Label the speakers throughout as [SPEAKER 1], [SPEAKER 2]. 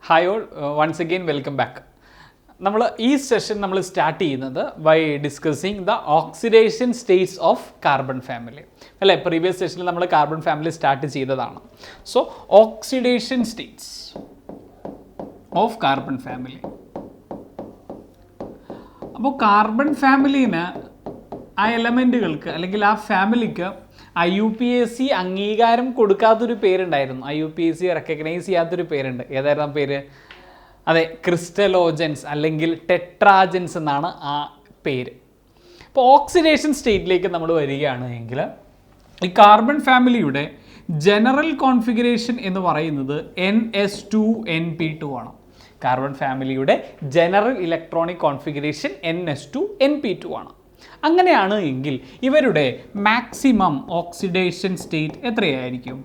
[SPEAKER 1] Hi all, once again welcome back. നമ്മൾ ഈ session നമ്മൾ സ്റ്റാർട്ട് ചെയ്യുന്നത് by discussing the oxidation states of carbon family. അല്ലേ, previous സെഷനിൽ നമ്മൾ കാർബൺ ഫാമിലി സ്റ്റാർട്ട് ചെയ്തതാണ്. So oxidation states of carbon family. അപ്പോൾ കാർബൺ ഫാമിലിന് ആ എലമെൻറ്റുകൾക്ക് അല്ലെങ്കിൽ ആ ഫാമിലിക്ക് IUPAC അംഗീകാരം കൊടുക്കാത്തൊരു പേരുണ്ടായിരുന്നു. IUPAC റെക്കഗ്നൈസ് ചെയ്യാത്തൊരു പേരുണ്ട്. ഏതായിരുന്നു ആ പേര്? അതെ, ക്രിസ്റ്റലോജൻസ് അല്ലെങ്കിൽ ടെട്രാജൻസ് എന്നാണ് ആ പേര്. അപ്പോൾ ഓക്സിഡേഷൻ സ്റ്റേറ്റിലേക്ക് നമ്മൾ വരികയാണ് എങ്കിൽ ഈ കാർബൺ ഫാമിലിയുടെ ജനറൽ കോൺഫിഗറേഷൻ എന്ന് പറയുന്നത് NS2NP2 ആണ്. കാർബൺ ഫാമിലിയുടെ ജനറൽ ഇലക്ട്രോണിക് കോൺഫിഗറേഷൻ NS2NP2 ആണ്. അങ്ങനെയാണ് എങ്കിൽ ഇവരുടെ മാക്സിമം ഓക്സിഡേഷൻ സ്റ്റേറ്റ് എത്രയായിരിക്കും?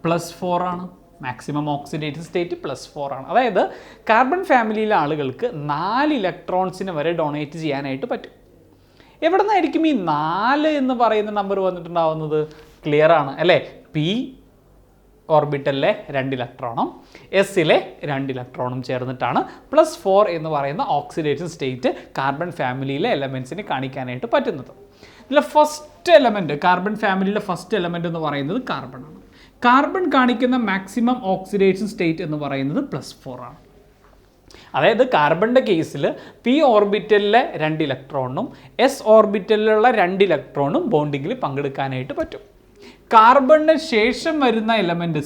[SPEAKER 1] +4 ആണ്. മാക്സിമം ഓക്സിഡേഷൻ സ്റ്റേറ്റ് +4 ആണ്. അതായത് കാർബൺ ഫാമിലിയിലെ ആളുകൾക്ക് 4 ഇലക്ട്രോൺസിന് വരെ ഡൊണേറ്റ് ചെയ്യാനായിട്ട് പറ്റും. എവിടെ നിന്നായിരിക്കും ഈ 4 എന്ന് പറയുന്ന നമ്പർ വന്നിട്ടുണ്ടാവുന്നത്? ക്ലിയർ ആണ് അല്ലേ? P ഓർബിറ്റലിലെ 2 ഇലക്ട്രോണും എസ്സിലെ 2 ഇലക്ട്രോണും ചേർന്നിട്ടാണ് +4 എന്ന് പറയുന്ന ഓക്സിഡേഷൻ സ്റ്റേറ്റ് കാർബൺ ഫാമിലിയിലെ എലമെൻസിന് കാണിക്കാനായിട്ട് പറ്റുന്നത്. ഇതിലെ ഫസ്റ്റ് എലമെൻറ്റ്, കാർബൺ ഫാമിലിയിലെ ഫസ്റ്റ് എലമെൻറ്റ് എന്ന് പറയുന്നത് കാർബൺ ആണ്. കാർബൺ കാണിക്കുന്ന മാക്സിമം ഓക്സിഡേഷൻ സ്റ്റേറ്റ് എന്ന് പറയുന്നത് +4 ആണ്. അതായത് കാർബണിൻ്റെ കേസിൽ P ഓർബിറ്റലിലെ 2 ഇലക്ട്രോണും S ഓർബിറ്റലിലുള്ള 2 ഇലക്ട്രോണും ബോണ്ടിങ്ങിൽ പങ്കെടുക്കാനായിട്ട് പറ്റും. കാർബണിന് ശേഷം വരുന്ന element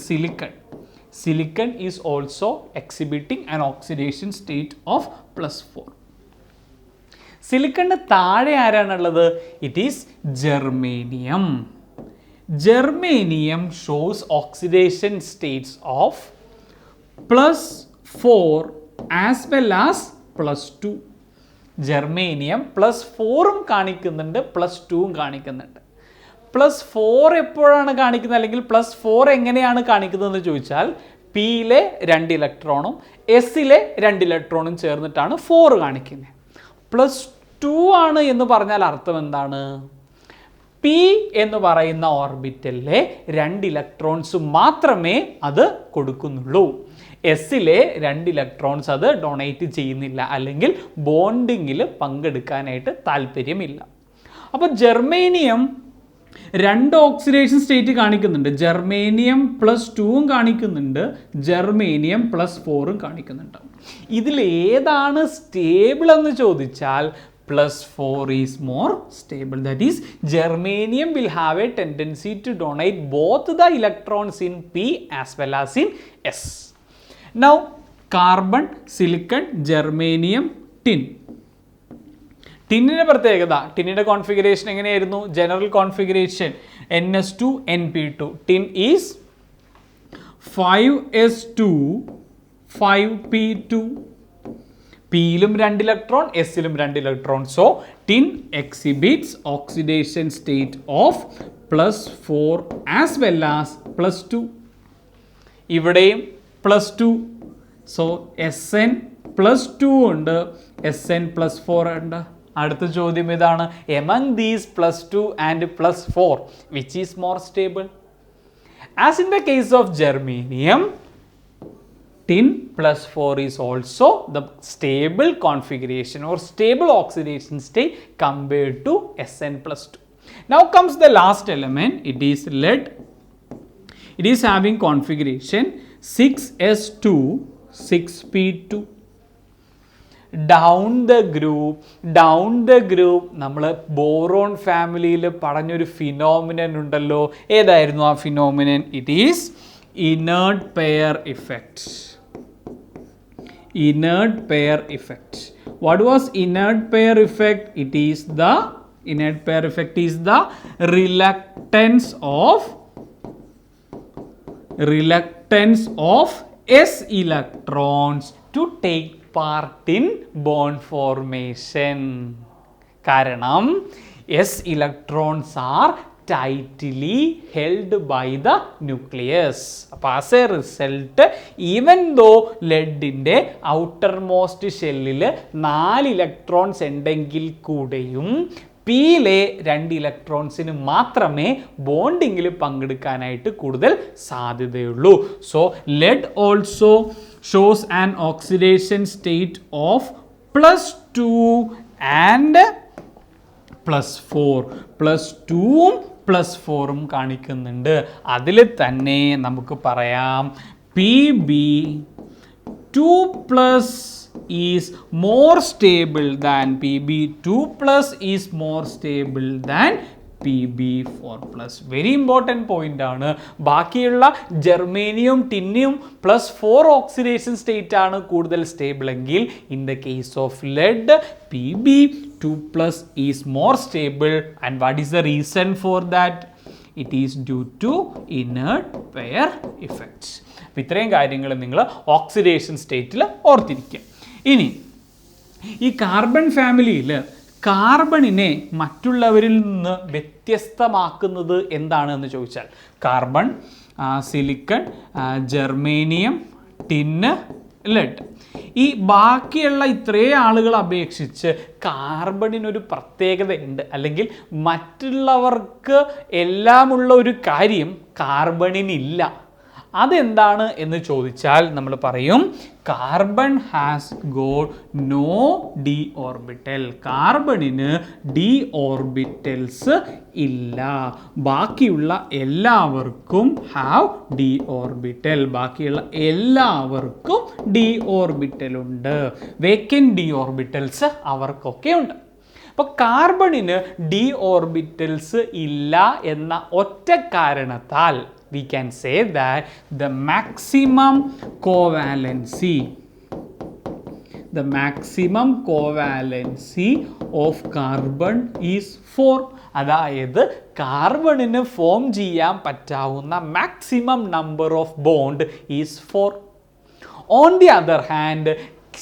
[SPEAKER 1] silicon is also exhibiting an oxidation state of +4. സിലിക്കണിന് താഴെ ആരാണുള്ളത്? It is germanium. Germanium shows oxidation states of +4 as well as +2. Germanium +4ഉം കാണിക്കുന്നുണ്ട്, +2ഉം കാണിക്കുന്നുണ്ട്. +4 എപ്പോഴാണ് കാണിക്കുന്നത്, അല്ലെങ്കിൽ +4 എങ്ങനെയാണ് കാണിക്കുന്നതെന്ന് ചോദിച്ചാൽ Pയിലെ 2 ഇലക്ട്രോണും എസ്സിലെ 2 ഇലക്ട്രോണും ചേർന്നിട്ടാണ് 4 കാണിക്കുന്നത്. +2 ആണ് എന്ന് പറഞ്ഞാൽ അർത്ഥം എന്താണ്? P എന്ന് പറയുന്ന ഓർബിറ്റലിലെ 2 ഇലക്ട്രോൺസ് മാത്രമേ അത് കൊടുക്കുന്നുള്ളൂ. എസ്സിലെ 2 ഇലക്ട്രോൺസ് അത് ഡൊണേറ്റ് ചെയ്യുന്നില്ല, അല്ലെങ്കിൽ ബോണ്ടിങ്ങിൽ പങ്കെടുക്കാനായിട്ട് താല്പര്യമില്ല. അപ്പോൾ ജെർമേനിയം 2 ഓക്സിഡേഷൻ സ്റ്റേറ്റ് കാണിക്കുന്നുണ്ട്. ജെർമേനിയം +2ഉം കാണിക്കുന്നുണ്ട്, ജെർമേനിയം +4ഉം കാണിക്കുന്നുണ്ട്. ഇതിൽ ഏതാണ് സ്റ്റേബിൾ എന്ന് ചോദിച്ചാൽ +4 is more stable. That is germanium will have a tendency to donate both the electrons in P as well as in S. Now carbon, silicon, germanium, tin. ടിന്നിൻ്റെ പ്രത്യേകത, ടിന്നിൻ്റെ കോൺഫിഗറേഷൻ എങ്ങനെയായിരുന്നു? General configuration NS2NP2. Tin is 5s2 5p2. Pയിലും 2 electron, എസ്സിലും 2 electron. So tin exhibits oxidation state of +4 as well as +2. ഇവിടെയും +2. So SN +2 ഉണ്ട്, SN +4 ഉണ്ട്. അടുത്ത ചോദ്യം ഇതാണ്, among these +2 and +4 which is more stable? As in the case of germanium, tin +4 is also the stable configuration or stable oxidation state compared to SN +2. Now comes the last element, it is lead. It is having configuration 6s2 6p2. Down the group നമ്മൾ boron ഫാമിലിയിൽ പറഞ്ഞൊരു phenomenon ഉണ്ടല്ലോ. ഏതായിരുന്നു ആ phenomenon? It is inert pair effect. Inert pair effect. What was inert pair effect? Inert pair effect is the reluctance of S electrons to take part in bond formation. കാരണം S electrons are tightly held by the nucleus. അപ്പോൾ as a result, even though ലെഡിൻ്റെ outermost ഷെല്ലിൽ 4 electrons ഉണ്ടെങ്കിൽ കൂടെയും Pയിലെ 2 ഇലക്ട്രോൺസിന് മാത്രമേ ബോണ്ടിങ്ങിൽ പങ്കെടുക്കാനായിട്ട് കൂടുതൽ സാധ്യതയുള്ളൂ. So lead also shows an oxidation state of +2 and +4. +2ഉം +4ഉം കാണിക്കുന്നുണ്ട്. അതിൽ തന്നെ നമുക്ക് പറയാം Pb2+ is more stable than Pb2+ is more stable than Pb4+. Very important point ആണ്. ബാക്കിയുള്ള ജെർമേനിയം ടിന്നിയും +4 ഓക്സിഡേഷൻ സ്റ്റേറ്റ് ആണ് കൂടുതൽ സ്റ്റേബിൾ എങ്കിൽ in the case of lead Pb2+ is more stable. And what is the reason for that? It is due to inert pair effects. അപ്പോൾ ഇത്രയും കാര്യങ്ങൾ നിങ്ങൾ oxidation സ്റ്റേറ്റിൽ ഓർത്തിരിക്കുക. ഇനി ഈ കാർബൺ ഫാമിലിയിൽ കാർബണിനെ മറ്റുള്ളവരിൽ നിന്ന് വ്യത്യസ്തമാക്കുന്നത് എന്താണെന്ന് ചോദിച്ചാൽ carbon, silicon, germanium, tin, lead, ഈ ബാക്കിയുള്ള ഇത്രയും ആളുകൾ അപേക്ഷിച്ച് കാർബണിനൊരു പ്രത്യേകതയുണ്ട്, അല്ലെങ്കിൽ മറ്റുള്ളവർക്ക് എല്ലാമുള്ള ഒരു കാര്യം കാർബണിനില്ല. അതെന്താണ് എന്ന് ചോദിച്ചാൽ നമ്മൾ പറയും carbon has got no d orbital. കാർബണിന് ഡി ഓർബിറ്റൽസ് ഇല്ല. ബാക്കിയുള്ള എല്ലാവർക്കും ഹാവ് ഡി ഓർബിറ്റൽ. ബാക്കിയുള്ള എല്ലാവർക്കും ഡി ഓർബിറ്റൽ ഉണ്ട്. വേക്കൻറ്റ് ഡി ഓർബിറ്റൽസ് അവർക്കൊക്കെ ഉണ്ട്. അപ്പോൾ കാർബണിന് ഡി ഓർബിറ്റൽസ് ഇല്ല എന്ന ഒറ്റ കാരണത്താൽ we can say that the maximum covalency of carbon is 4. അതായത് കാർബണിന് ഫോം ചെയ്യാൻ പറ്റാവുന്ന maximum number of bond is 4. On the other hand,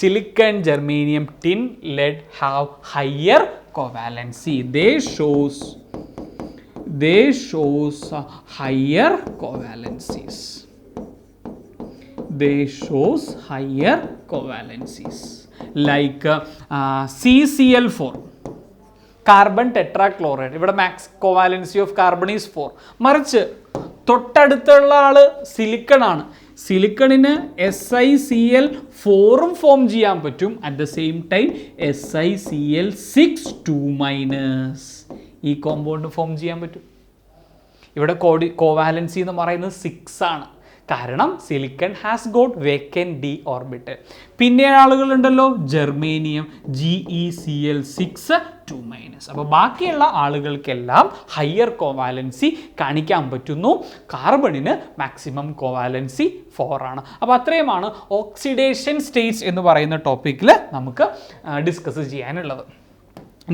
[SPEAKER 1] silicon, germanium, tin, lead have higher covalency. They shows higher covalencies. Like CCl4, carbon tetrachloride. ഇവിടെ max covalency of carbon is 4. മറിച്ച് തൊട്ടടുത്തുള്ള ആള് silicon ആണ്. സിലിക്കണിന് SiCl4ഉം form ചെയ്യാൻ പറ്റും. At the same time SiCl6 2- ഈ compound form ചെയ്യാൻ പറ്റും. ഇവിടെ കോവാലൻസി എന്ന് പറയുന്നത് 6 ആണ്. കാരണം silicon has got vacant d orbital. പിന്നെ ആളുകളുണ്ടല്ലോ ജെർമേനിയം GeCl6 2-. അപ്പോൾ ബാക്കിയുള്ള ആളുകൾക്കെല്ലാം ഹയർ കോവാലൻസി കാണിക്കാൻ പറ്റുന്നു. കാർബണിന് മാക്സിമം കോവാലൻസി 4 ആണ്. അപ്പോൾ അത്രയുമാണ് ഓക്സിഡേഷൻ സ്റ്റേറ്റ്സ് എന്ന് പറയുന്ന ടോപ്പിക്കിൽ നമുക്ക് ഡിസ്കസ് ചെയ്യാനുള്ളത്.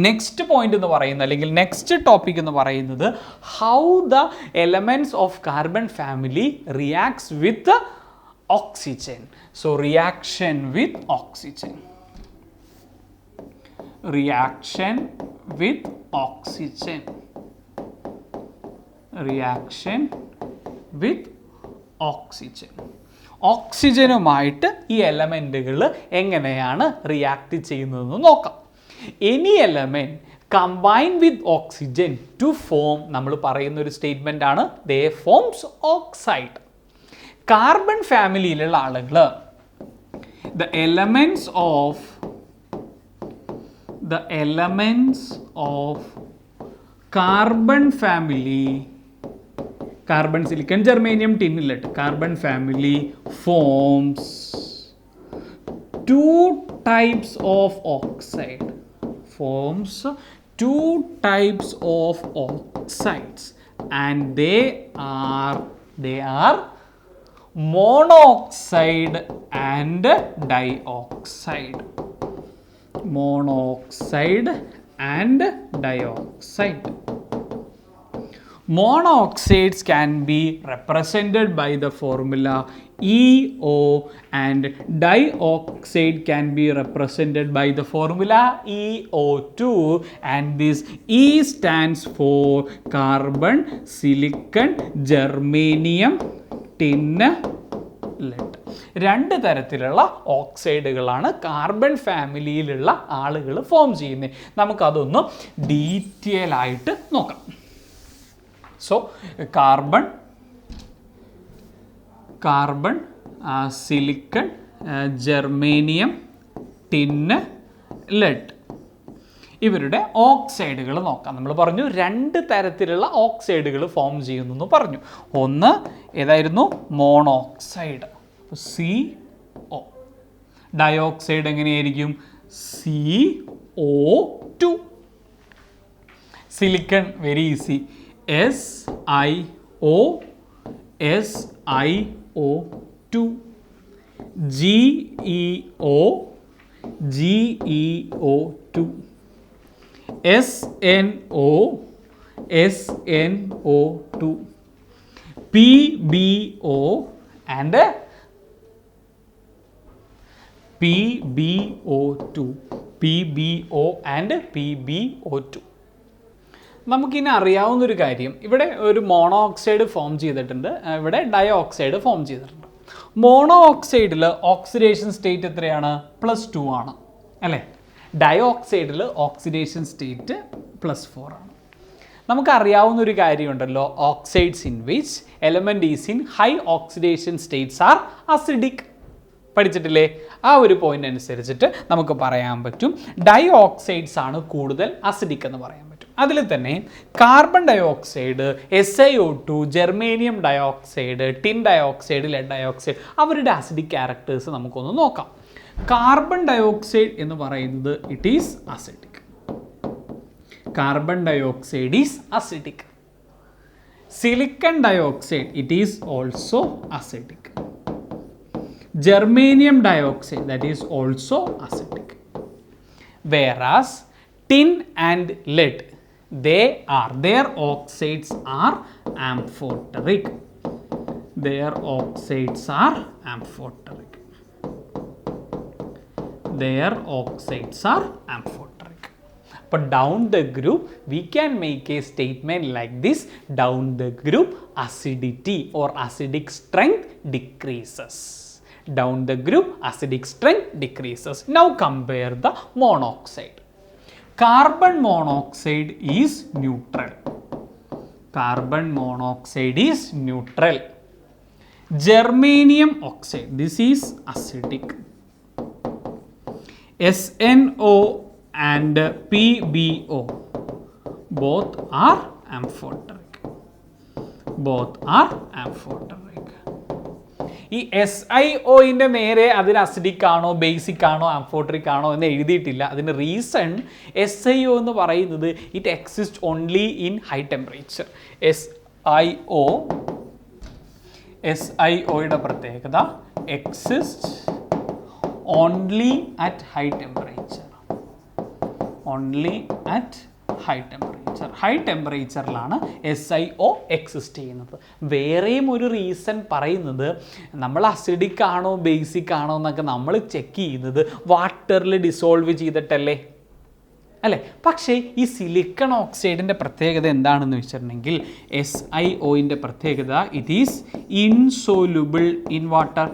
[SPEAKER 1] നെക്സ്റ്റ് പോയിന്റ് എന്ന് പറയുന്നത്, അല്ലെങ്കിൽ നെക്സ്റ്റ് ടോപ്പിക് എന്ന് പറയുന്നത് how the elements of carbon family reacts with oxygen. So reaction with oxygen. ഓക്സിജനുമായിട്ട് ഈ എലമെൻറ്റുകൾ എങ്ങനെയാണ് റിയാക്ട് ചെയ്യുന്നതെന്ന് നോക്കാം. Any element combined with oxygen to form, നമ്മൾ പറയുന്ന ഒരു സ്റ്റേറ്റ്മെന്റ് ആണ് they forms oxide. കാർബൺ ഫാമിലിയിലുള്ള ആളുകൾ the elements of carbon family, carbon, silicon, germanium, tin, lead, carbon family forms 2 types of oxide. And they are monoxide and dioxide. Monoxides can be represented by the formula EO, and dioxide can be represented by the formula EO2, and this E stands for carbon, silicon, germanium, tin, lead. 2 തരത്തിലുള്ള ഓക്സൈഡുകളാണ് carbon ഫാമിലിയിലുള്ള ആളുകൾ form ചെയ്യുന്നത്. നമുക്കതൊന്ന് detail ആയിട്ട് നോക്കാം. So carbon, silicon germanium, tin, lead. ഇവരുടെ ഓക്സൈഡുകൾ നോക്കാം. നമ്മൾ പറഞ്ഞു 2 തരത്തിലുള്ള ഓക്സൈഡുകൾ ഫോം ചെയ്യുന്നു എന്ന് പറഞ്ഞു. ഒന്ന് ഏതായിരുന്നു? Monoxide, CO. ഡയോക്സൈഡ് എങ്ങനെയായിരിക്കും? CO2. Silicon very easy, SiO2. GeO2. SnO2. PbO and PbO2. നമുക്കിനി അറിയാവുന്നൊരു കാര്യം, ഇവിടെ ഒരു മോണോ ഓക്സൈഡ് ഫോം ചെയ്തിട്ടുണ്ട്, ഇവിടെ ഡയോ ഓക്സൈഡ് ഫോം ചെയ്തിട്ടുണ്ട്. മോണോ ഓക്സൈഡിൽ ഓക്സിഡേഷൻ സ്റ്റേറ്റ് എത്രയാണ്? +2 ആണ് അല്ലേ? ഡയോ ഓക്സൈഡിൽ ഓക്സിഡേഷൻ സ്റ്റേറ്റ് +4 ആണ്. നമുക്കറിയാവുന്നൊരു കാര്യമുണ്ടല്ലോ, oxides in which element is in high oxidation states are acidic. പഠിച്ചിട്ടില്ലേ? ആ ഒരു പോയിന്റ് അനുസരിച്ചിട്ട് നമുക്ക് പറയാൻ പറ്റും ഡൈ ഓക്സൈഡ്സ് ആണ് കൂടുതൽ അസിഡിക് എന്ന് പറയാൻ പറ്റും. അതിൽ തന്നെ carbon dioxide, SiO2, germanium dioxide, tin dioxide, lead dioxide, അവരുടെ അസിഡിക് ക്യാരക്ടേഴ്സ് നമുക്കൊന്ന് നോക്കാം. കാർബൺ ഡയോക്സൈഡ് എന്ന് പറയുന്നത് it is acidic. Carbon dioxide is acidic. Silicon dioxide it is also acidic. Germanium dioxide, that is also acidic. Whereas tin and lead, their oxides are amphoteric. Their oxides are amphoteric. Their oxides are amphoteric. But down the group, we can make a statement like this: down the group, acidity or acidic strength decreases. Down the group, acidic strength decreases. Now compare the monoxide. Carbon monoxide is neutral. Carbon monoxide is neutral. Germanium oxide, this is acidic. SnO and PbO, both are amphoteric. Both are amphoteric. ഈ SiO നേരെ അതിന് acidic ആണോ, basic ആണോ, amphoteric ആണോ എന്ന് എഴുതിയിട്ടില്ല. അതിന് reason SiO എന്ന് പറയുന്നത് it exist only in high temperature. SiOയുടെ പ്രത്യേകത exist only at high temperature. Only at high temperature. High ടെമ്പറേച്ചറിലാണ് SiO എക്സിസ്റ്റ് ചെയ്യുന്നത്. വേറെയും ഒരു റീസൺ പറയുന്നത് നമ്മൾ അസിഡിക് ആണോ ബേസിക് ആണോ എന്നൊക്കെ നമ്മൾ ചെക്ക് ചെയ്യുന്നത് വാട്ടറിൽ ഡിസോൾവ് ചെയ്തിട്ടല്ലേ അല്ലേ? പക്ഷേ ഈ സിലിക്കൺ ഓക്സൈഡിൻ്റെ പ്രത്യേകത എന്താണെന്ന് വെച്ചിട്ടുണ്ടെങ്കിൽ SiOൻ്റെ പ്രത്യേകത it is insoluble in water.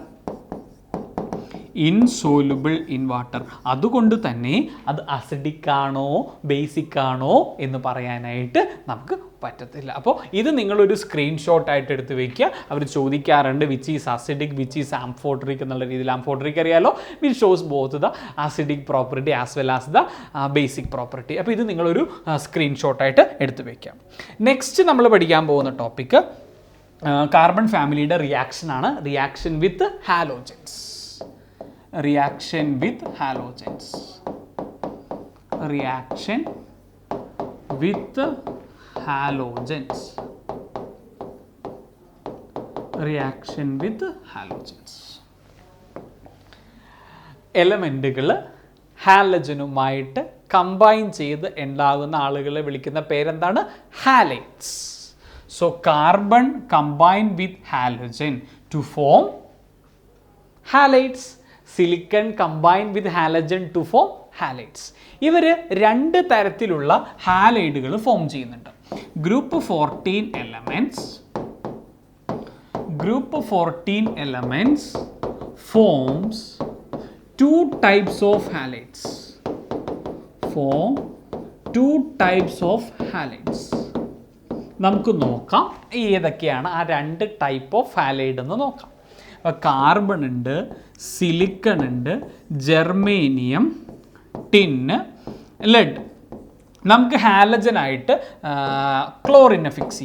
[SPEAKER 1] Insoluble in water. അതുകൊണ്ട് തന്നെ അത് അസിഡിക് ആണോ ബേസിക് ആണോ എന്ന് പറയാനായിട്ട് നമുക്ക് പറ്റത്തില്ല. അപ്പോൾ ഇത് നിങ്ങളൊരു സ്ക്രീൻഷോട്ടായിട്ട് എടുത്ത് വയ്ക്കുക. അവർ ചോദിക്കാറുണ്ട് which is acidic, which is amphoteric എന്നുള്ള രീതിയിൽ. ആംഫോട്ടറിക് അറിയാലോ, which shows both the acidic property as well as the basic property. അപ്പോൾ ഇത് നിങ്ങളൊരു സ്ക്രീൻഷോട്ടായിട്ട് എടുത്ത് വയ്ക്കാം. നെക്സ്റ്റ് നമ്മൾ പഠിക്കാൻ പോകുന്ന ടോപ്പിക്ക് കാർബൺ ഫാമിലിയുടെ റിയാക്ഷനാണ്. Reaction with halogens. Reaction with halogens. Reaction with halogens. Reaction with halogens. എലമെൻറ്റുകൾ ഹാലജനുമായിട്ട് കമ്പൈൻ ചെയ്ത് ഉണ്ടാകുന്ന ആളുകളെ വിളിക്കുന്ന പേരെന്താണ്? Halides. So carbon combine with halogen to form halides. Silicon combine with halogen to form halides. ഇവർ 2 തരത്തിലുള്ള ഹാലൈഡുകൾ ഫോം ചെയ്യുന്നുണ്ട്. Group 14 elements. Group 14 elements forms 2 types of halides. Form 2 types of halides. നമുക്ക് നോക്കാം ഏതൊക്കെയാണ് ആ 2 ടൈപ്പ് ഓഫ് ഹാലൈഡ് എന്ന് നോക്കാം. കാർബൺ ഉണ്ട്, സിലിക്കൺ ഉണ്ട്, ജെർമേനിയം, ടിന്ന്, ലെഡ്. നമുക്ക് ഹാലജനായിട്ട് ക്ലോറിനെ ഫിക്സ്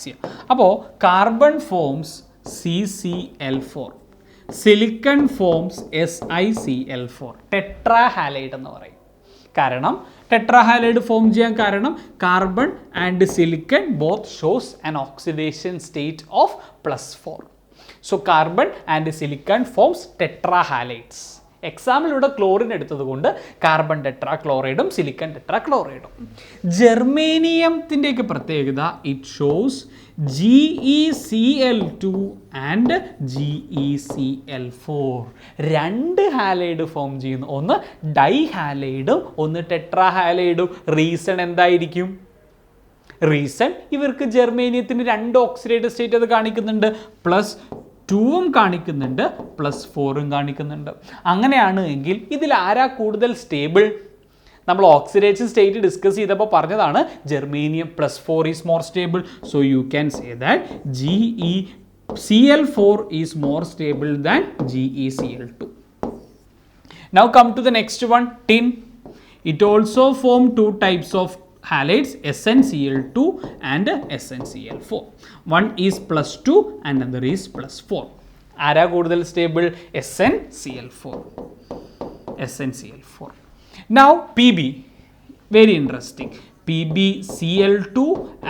[SPEAKER 1] ചെയ്യാം. അപ്പോൾ carbon forms CCl4, silicon forms SiCl4, tetrahalide എന്ന് പറയും. കാരണം ടെട്രാഹാലൈഡ് ഫോം ചെയ്യാൻ കാരണം carbon and silicon both shows an oxidation state of +4. So carbon and silicon forms tetrahalides. എക്സാമ്പിളിലൂടെ ക്ലോറിൻ എടുത്തത് കൊണ്ട് കാർബൺ ടെട്രാക്ലോറൈഡും സിലിക്കൺ ടെട്രാക്ലോറൈഡും. ജെർമേനിയത്തിൻ്റെയൊക്കെ പ്രത്യേകത it shows GeCl2 and GeCl4. 2 halide form ചെയ്യുന്നു. ഒന്ന് ഡൈഹാലൈഡും ഒന്ന് ടെട്രാഹാലൈഡും. റീസൺ എന്തായിരിക്കും? റീസൺ ഇവർക്ക് ജെർമേനിയത്തിന് 2 ഓക്സിഡേറ്റീവ് സ്റ്റേറ്റ് അത് കാണിക്കുന്നുണ്ട്, +2 കാണിക്കുന്നുണ്ട്, +4 കാണിക്കുന്നുണ്ട്. അങ്ങനെയാണ് എങ്കിൽ ഇതിൽ ആരാ കൂടുതൽ സ്റ്റേബിൾ? നമ്മൾ ഓക്സിഡേഷൻ സ്റ്റേറ്റ് ഡിസ്കസ് ചെയ്തപ്പോൾ പറഞ്ഞതാണ് germanium +4 is more stable. So you can say that GeCl4 is more stable than GeCl2. Now come to the next one, tin. It also form 2 types of halides, SnCl2 and SnCl4. One is +2 and another is +4. ആരാ കൂടുതൽ stable? SnCl4. Now Pb, very interesting. PbCl2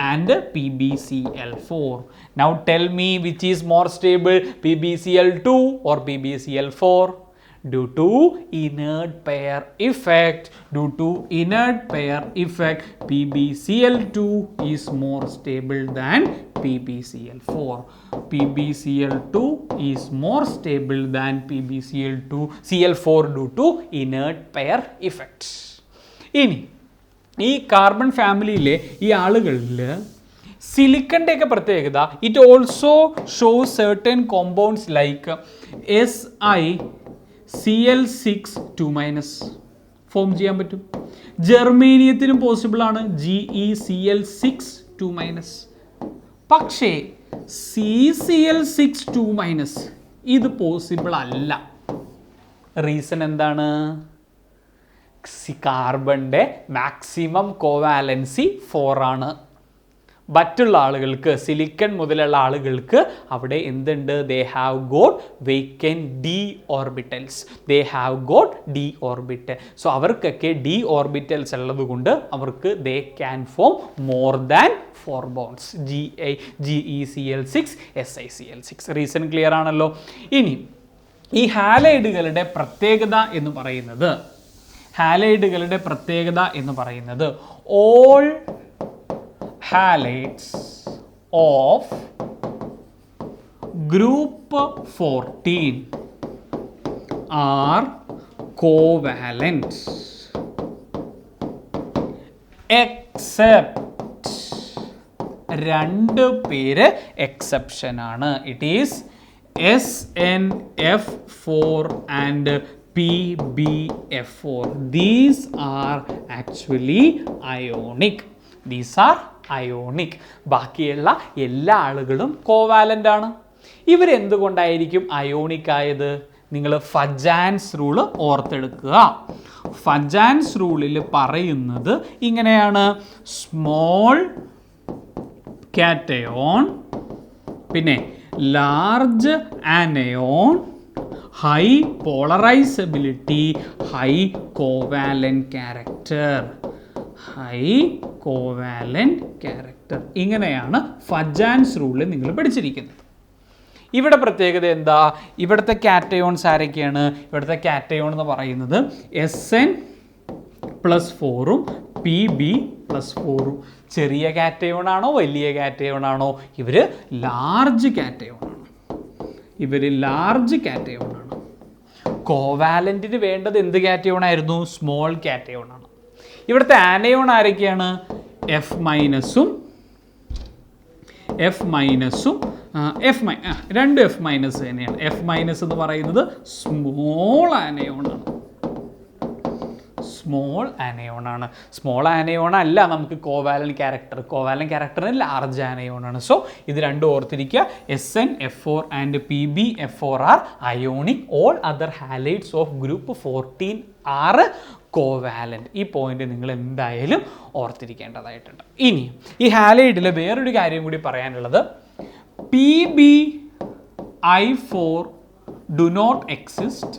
[SPEAKER 1] and PbCl4. Now tell me which is more stable, PbCl2 or PbCl4? Due to inert pair effect, PbCl2 is more stable than PbCl4. PbCl2 is more stable than PbCl4 due to inert pair effect. ഇനി ഈ carbon ഫാമിലിയിലെ ഈ ആളുകളിൽ സിലിക്കൻ്റെ ഒക്കെ പ്രത്യേകത, it also show certain compounds like SiCl6 form ചെയ്യാൻ പറ്റും. ജെർമേനിയത്തിനും possible ആണ് GeCl6 പക്ഷേ CCl6 ഇത് പോസിബിൾ അല്ല. റീസൺ എന്താണ്? കാർബണിൻ്റെ മാക്സിമം കോവാലൻസി 4 ആണ്. മറ്റുള്ള ആളുകൾക്ക്, സിലിക്കൺ മുതലുള്ള ആളുകൾക്ക് അവിടെ എന്തുണ്ട്? They have got vacant d orbitals. So അവർക്കൊക്കെ d ഓർബിറ്റൽസ് ഉള്ളത് കൊണ്ട് അവർക്ക് they can form more than 4 bonds, GeCl6, SiCl6. Reason clear ആണല്ലോ. ഇനി ഈ ഹാലൈഡുകളുടെ പ്രത്യേകത എന്ന് പറയുന്നത് all halides of group 14 are covalent except 2 പേര് എക്സെപ്ഷൻ ആണ്. It is SnF4 and PbF4. These are actually ionic. ബാക്കിയുള്ള എല്ലാ ആളുകളും കോവാലൻ്റ് ആണ്. ഇവരെന്തുകൊണ്ടായിരിക്കും അയോണിക് ആയത്? നിങ്ങൾ ഫജാൻസ് റൂള് ഓർത്തെടുക്കുക. ഫജാൻസ് റൂളിൽ പറയുന്നത് ഇങ്ങനെയാണ്: സ്മോൾ കാറ്റയോൺ, പിന്നെ large anion, high polarisability, high covalent character. ഇങ്ങനെയാണ് ഫജാൻസ് റൂളിൽ നിങ്ങൾ പഠിച്ചിരിക്കുന്നത്. ഇവിടെ പ്രത്യേകത എന്താ? ഇവിടുത്തെ കാറ്റയോൺസ് ആരൊക്കെയാണ്? ഇവിടുത്തെ കാറ്റയോൺ എന്ന് പറയുന്നത് Sn+4ഉം Pb+4ഉം. ചെറിയ കാറ്റയോൺ ആണോ വലിയ കാറ്റയോൺ ആണോ? ഇവർ ലാർജ് കാറ്റയോൺ ആണ്. കോവാലന്റിന് വേണ്ടത് എന്ത് കാറ്റയോൺ ആയിരുന്നു? സ്മോൾ കാറ്റയോൺ ആണ്. ഇവിടുത്തെ ആനയോൺ ആരൊക്കെയാണ്? F- രണ്ട് F- തന്നെയാണ്. F- എന്ന് പറയുന്നത് സ്മോൾ ആനയോൺ ആണ്. സ്മോൾ ആനയോൺ ആണ്. സ്മോൾ ആനയോൺ അല്ല നമുക്ക് കോവാലൻ ക്യാരക്ടറിന് ലാർജ് ആനയോൺ ആണ്. സോ ഇത് രണ്ടും ഓർത്തിരിക്കുക. SnF4 and PbF4 are ionic. All other halides of group 14 are covalent. ഈ പോയിന്റ് നിങ്ങൾ എന്തായാലും ഓർത്തിരിക്കേണ്ടതായിട്ടുണ്ട്. ഇനി ഈ ഹാലൈഡിൽ വേറൊരു കാര്യം കൂടി പറയാനുള്ളത്, PbI4 do not exist.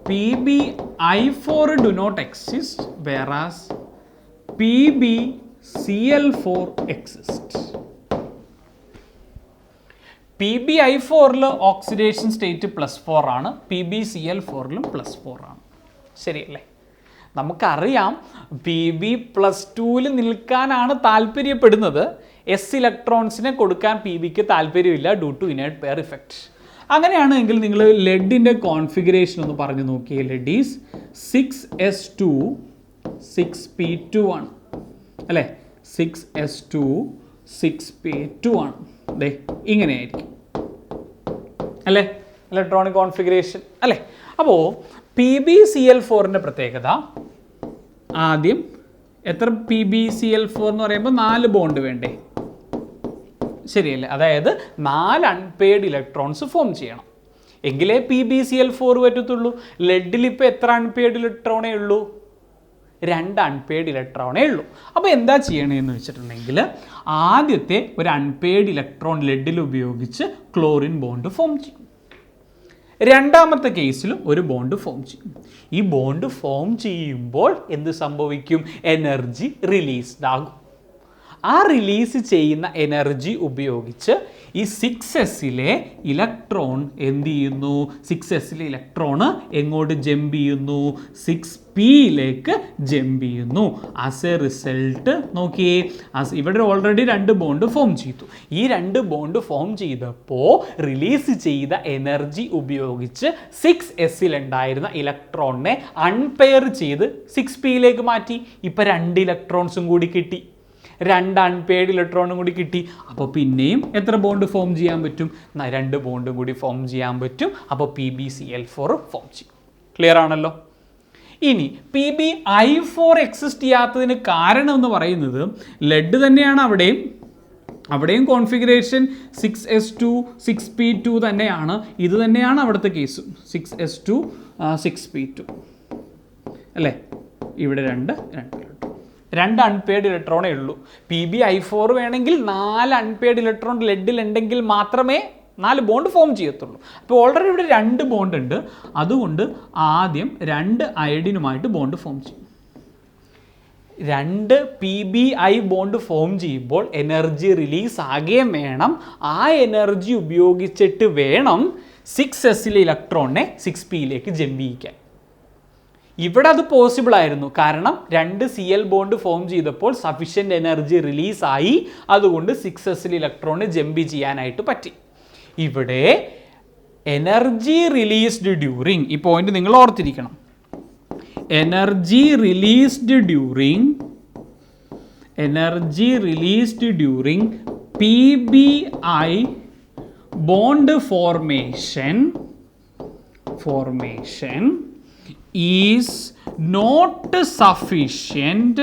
[SPEAKER 1] PbI4 do not exist, whereas PbCl4 exists. PbI4 oxidation state +4 ആണ്, PbCl4 +4 ആണ്. ശരിയല്ലേ? നമുക്കറിയാം Pb+2 നിൽക്കാനാണ് താല്പര്യപ്പെടുന്നത്. എസ് ഇലക്ട്രോൺസിനെ കൊടുക്കാൻ Pbക്ക് താല്പര്യമില്ല due to inert pair effect. അങ്ങനെയാണെങ്കിൽ നിങ്ങൾ ലെഡിൻ്റെ കോൺഫിഗറേഷൻ ഒന്ന് പറഞ്ഞു നോക്കിയേ. ലെഡ് ഈസ് 6s2 6p2 ആണ് അല്ലേ? 6s2 6p2 ആണ്. അതെ, ഇങ്ങനെയായിരിക്കും അല്ലേ ഇലക്ട്രോണിക് കോൺഫിഗറേഷൻ അല്ലേ? അപ്പോൾ PbCl4ൻ്റെ പ്രത്യേകത, ആദ്യം എത്ര PbCl4 എന്ന് പറയുമ്പോൾ 4 ബോണ്ട് വേണ്ടേ? ശരിയല്ലേ? അതായത് 4 അൺപെയർഡ് ഇലക്ട്രോൺസ് ഫോം ചെയ്യണം, എങ്കിലേ PbCl4 പറ്റത്തുള്ളൂ. ലെഡിൽ ഇപ്പോൾ എത്ര അൺപെയർഡ് ഇലക്ട്രോണേ ഉള്ളൂ? 2 അൺപെയർഡ് ഇലക്ട്രോണേ ഉള്ളൂ. അപ്പോൾ എന്താ ചെയ്യണമെന്ന് വെച്ചിട്ടുണ്ടെങ്കിൽ, ആദ്യത്തെ ഒരു അൺപെയർഡ് ഇലക്ട്രോൺ ലെഡിൽ ഉപയോഗിച്ച് ക്ലോറിൻ ബോണ്ട് ഫോം ചെയ്യും. രണ്ടാമത്തെ കേസിലും ഒരു ബോണ്ട് ഫോം ചെയ്യും. ഈ ബോണ്ട് ഫോം ചെയ്യുമ്പോൾ എന്ത് സംഭവിക്കും? എനർജി റിലീസ്ഡ് ആകും. ആ റിലീസ് ചെയ്യുന്ന എനർജി ഉപയോഗിച്ച് ഈ 6sലെ ഇലക്ട്രോൺ എന്ത് ചെയ്യുന്നു? 6sലെ ഇലക്ട്രോൺ എങ്ങോട്ട് ജമ്പ് ചെയ്യുന്നു? 6pയിലേക്ക് ജമ്പ് ചെയ്യുന്നു. ആസ് എ റിസൾട്ട് നോക്കിയേ, ഇവിടെ ഓൾറെഡി 2 ബോണ്ട് ഫോം ചെയ്തു. ഈ 2 ബോണ്ട് ഫോം ചെയ്തപ്പോൾ റിലീസ് ചെയ്ത എനർജി ഉപയോഗിച്ച് 6sൽ ഉണ്ടായിരുന്ന ഇലക്ട്രോണിനെ അൺപെയർ ചെയ്ത് 6pയിലേക്ക് മാറ്റി. ഇപ്പം 2 ഇലക്ട്രോൺസും കൂടി കിട്ടി, 2 അൺപെയർഡ് ഇലക്ട്രോണും കൂടി കിട്ടി. അപ്പോൾ പിന്നെയും എത്ര ബോണ്ട് ഫോം ചെയ്യാൻ പറ്റും? 2 ബോണ്ടും കൂടി ഫോം ചെയ്യാൻ പറ്റും. അപ്പോൾ PbCl4 ഫോം ചെയ്യും. ക്ലിയർ ആണല്ലോ? ഇനി PbI4 എക്സിസ്റ്റ് ചെയ്യാത്തതിന് കാരണം എന്ന് പറയുന്നത് ലെഡ് തന്നെയാണ്. അവിടെയും കോൺഫിഗറേഷൻ 6s2 6p2 തന്നെയാണ്. ഇത് തന്നെയാണ് അവിടുത്തെ കേസും, 6s2 6p2 അല്ലേ? ഇവിടെ 2 അൺപെയർഡ് ഇലക്ട്രോണേ ഉള്ളൂ. PbI4 വേണമെങ്കിൽ 4 അൺപെയർഡ് ഇലക്ട്രോൺ ലെഡിൽ ഉണ്ടെങ്കിൽ മാത്രമേ 4 ബോണ്ട് ഫോം ചെയ്യത്തുള്ളൂ. അപ്പോൾ ഓൾറെഡി ഇവിടെ 2 ബോണ്ട് ഉണ്ട്. അതുകൊണ്ട് ആദ്യം 2 അയഡിനുമായിട്ട് ബോണ്ട് ഫോം ചെയ്യും. 2 PbI ബോണ്ട് ഫോം ചെയ്യുമ്പോൾ എനർജി റിലീസ് ആകുകയും വേണം. ആ എനർജി ഉപയോഗിച്ചിട്ട് വേണം 6sലെ ഇലക്ട്രോണിനെ 6pയിലേക്ക് ജമ്പ് ചെയ്യിക്കാൻ. ഇവിടെ അത് പോസിബിൾ ആയിരുന്നു, കാരണം 2 Cl ബോണ്ട് ഫോം ചെയ്തപ്പോൾ സഫിഷ്യൻ്റ് എനർജി റിലീസായി. അതുകൊണ്ട് 6sലെ ഇലക്ട്രോണിന് ജമ്പ് ചെയ്യാനായിട്ട് പറ്റി. ഇവിടെ എനർജി റിലീസ്ഡ് ഡ്യൂറിങ്, ഈ പോയിന്റ് നിങ്ങൾ ഓർത്തിരിക്കണം, energy released during PbI bond formation is not sufficient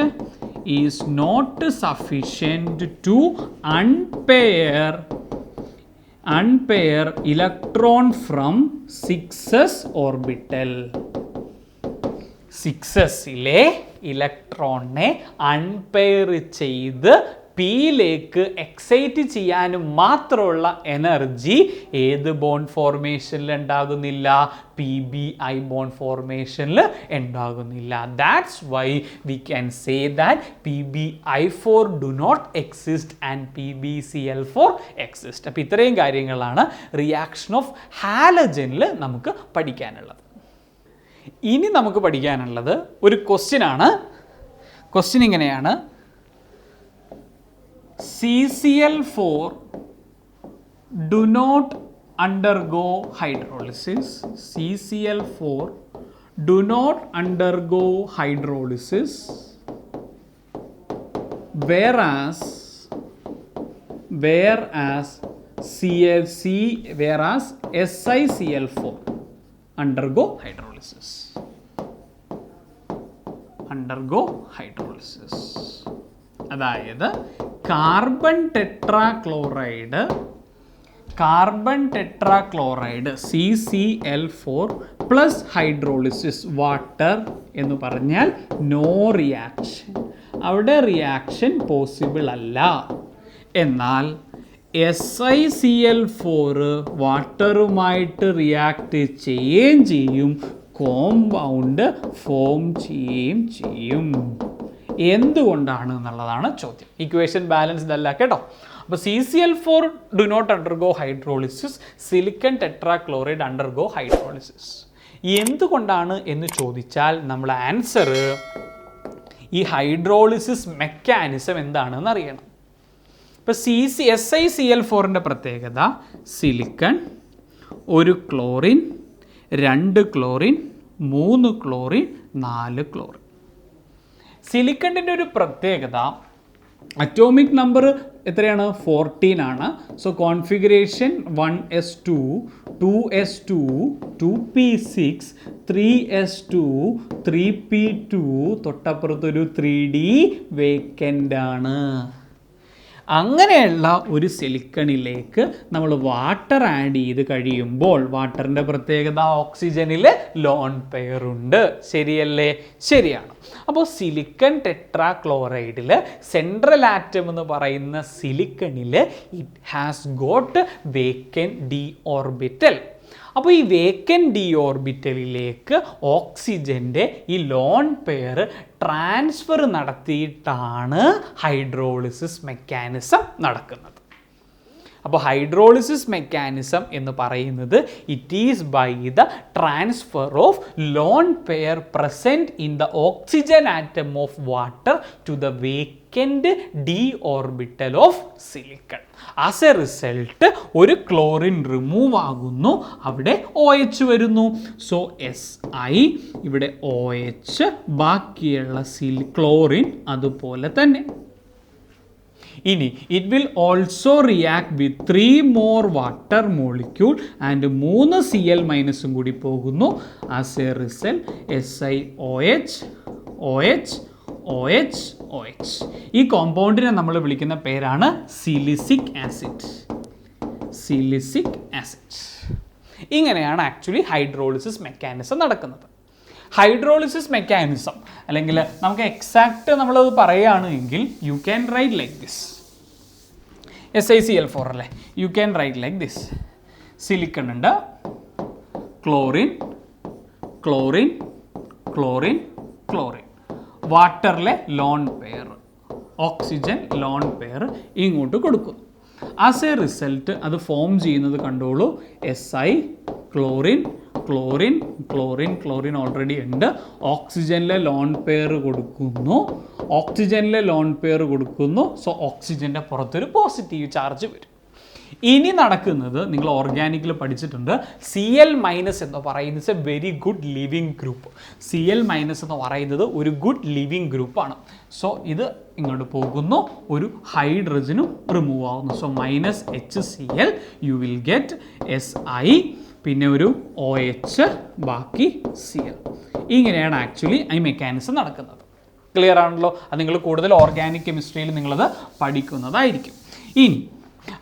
[SPEAKER 1] to unpair electron from 6s orbital. 6sലെ ഇലക്ട്രോണിനെ അൺപെയർ ചെയ്ത് പിയിലേക്ക് എക്സൈറ്റ് ചെയ്യാനും മാത്രമുള്ള എനർജി ഏത് ബോണ്ട് ഫോർമേഷനിൽ ഉണ്ടാകുന്നില്ല? PbI ബോണ്ട് ഫോർമേഷനിൽ ഉണ്ടാകുന്നില്ല. That's why we can say that PbI4 do not exist and PbCl4 exist. അപ്പോൾ ഇത്രയും കാര്യങ്ങളാണ് റിയാക്ഷൻ ഓഫ് ഹാലജനിൽ നമുക്ക് പഠിക്കാനുള്ളത്. ഇനി നമുക്ക് പഠിക്കാനുള്ളത് ഒരു ക്വസ്റ്റ്യൻ ആണ്. ക്വസ്റ്റ്യൻ ഇങ്ങനെയാണ്: CCl4 do not undergo hydrolysis. CCl4 do not undergo hydrolysis, whereas SiCl4 undergo hydrolysis. Undergo hydrolysis. അതായത് carbon tetrachloride CCl4 plus hydrolysis water എന്ന് പറഞ്ഞാൽ നോ റിയാക്ഷൻ, അവിടെ റിയാക്ഷൻ പോസിബിൾ അല്ല. എന്നാൽ SiCl4 വാട്ടറുമായിട്ട് റിയാക്ട് ചെയ്യുകയും ചെയ്യും, കോമ്പൗണ്ട് ഫോം ചെയ്യുകയും ചെയ്യും. എന്തുകൊണ്ടാണ് എന്നുള്ളതാണ് ചോദ്യം. ഇക്വേഷൻ ബാലൻസ്ഡ് അല്ല കേട്ടോ. അപ്പോൾ CCl4 do not undergo hydrolysis, silicon tetrachloride undergo hydrolysis. എന്തുകൊണ്ടാണ് എന്ന് ചോദിച്ചാൽ നമ്മൾ ആൻസർ ഈ ഹൈഡ്രോളിസിസ് മെക്കാനിസം എന്താണെന്ന് അറിയണം. ഇപ്പോൾ SiCl4ൻ്റെ പ്രത്യേകത silicon, 1 chlorine, 2 chlorine, 3 chlorine, 4 chlorine. സിലിക്കണിൻ്റെ ഒരു പ്രത്യേകത അറ്റോമിക് നമ്പർ എത്രയാണ്? 14 ആണ്. So configuration 1s2, 2s2, 2p6, 3s2, 3p2, തൊട്ടപ്പുറത്തൊരു 3d vacant ആണ്. അങ്ങനെയുള്ള ഒരു സിലിക്കണിലേക്ക് നമ്മൾ വാട്ടർ ആഡ് ചെയ്ത് കഴിയുമ്പോൾ വാട്ടറിൻ്റെ പ്രത്യേകത ഓക്സിജനിൽ ലോൺ പെയർ ഉണ്ട്. ശരിയല്ലേ? ശരിയാണ്. അപ്പോൾ സിലിക്കൺ ടെട്രാക്ലോറൈഡിൽ സെൻട്രൽ ആറ്റം എന്ന് പറയുന്ന സിലിക്കണിൽ it has got vacant d orbital. അപ്പോൾ ഈ വേക്കൻറ്റ് ഡി ഓർബിറ്റലിലേക്ക് ഓക്സിജൻ്റെ ഈ ലോൺ പെയർ ട്രാൻസ്ഫർ നടത്തിയിട്ടാണ് ഹൈഡ്രോളിസിസ് മെക്കാനിസം നടക്കുന്നത്. അപ്പോൾ ഹൈഡ്രോളിസിസ് മെക്കാനിസം എന്ന് പറയുന്നത് it is by the transfer of lone pair present in the oxygen atom of water to the vacant d orbital of silicon. As a result ഒരു chlorine remove ആകുന്നു, അവിടെ OH വരുന്നു. So Si, ഇവിടെ OH, ബാക്കിയുള്ള chlorine അതുപോലെ തന്നെ. ഇനി it will also react with 3 more water molecule and 3 Cl- കൂടി പോകുന്നു. As a result SiOH, OH, OH, OH. ഈ കോമ്പൗണ്ടിനെ നമ്മൾ വിളിക്കുന്ന പേരാണ് സിലിസിക് ആസിഡ്. Silicic acid. ഇങ്ങനെയാണ് ആക്ച്വലി ഹൈഡ്രോളിസിസ് മെക്കാനിസം നടക്കുന്നത്. ഹൈഡ്രോളിസിസ് മെക്കാനിസം അല്ലെങ്കിൽ നമുക്ക് എക്സാക്റ്റ് നമ്മളത് പറയുകയാണെങ്കിൽ you can write like this. SiCl4 അല്ലേ, you can write like this. Silicon ഉണ്ട്, ക്ലോറിൻ, ക്ലോറിൻ, ക്ലോറിൻ, ക്ലോറിൻ. വാട്ടറിലെ lone pair, oxygen lone pair ഇങ്ങോട്ട് കൊടുക്കുന്നു. ആസ് എ റിസൾട്ട് അത് ഫോം ചെയ്യുന്നത് കണ്ടോളൂ. Si, chlorine, chlorine, chlorine, chlorine already ഉണ്ട്. ഓക്സിജനിലെ lone pair കൊടുക്കുന്നു, ഓക്സിജനിലെ ലോൺ പെയർ കൊടുക്കുന്നു. സോ ഓക്സിജൻ്റെ പുറത്തൊരു പോസിറ്റീവ് ചാർജ് വരും. ഇനി നടക്കുന്നത് നിങ്ങൾ ഓർഗാനിക്കിൽ പഠിച്ചിട്ടുണ്ട്, Cl- എന്ന് പറയുന്നത് A very good living group. Cl- എന്ന് പറയുന്നത് ഒരു ഗുഡ് ലിവിങ് ഗ്രൂപ്പാണ്. സോ ഇത് ഇങ്ങോട്ട് പോകുന്നു, ഒരു ഹൈഡ്രജനും റിമൂവ് ആവുന്നു. So -HCl you will get Si, പിന്നെ ഒരു OH, ബാക്കി Cl. ഇങ്ങനെയാണ് ആക്ച്വലി ഈ മെക്കാനിസം നടക്കുന്നത്. ക്ലിയർ ആണല്ലോ? അത് നിങ്ങൾ കൂടുതൽ ഓർഗാനിക് കെമിസ്ട്രിയിൽ നിങ്ങളത് പഠിക്കുന്നതായിരിക്കും. ഇനി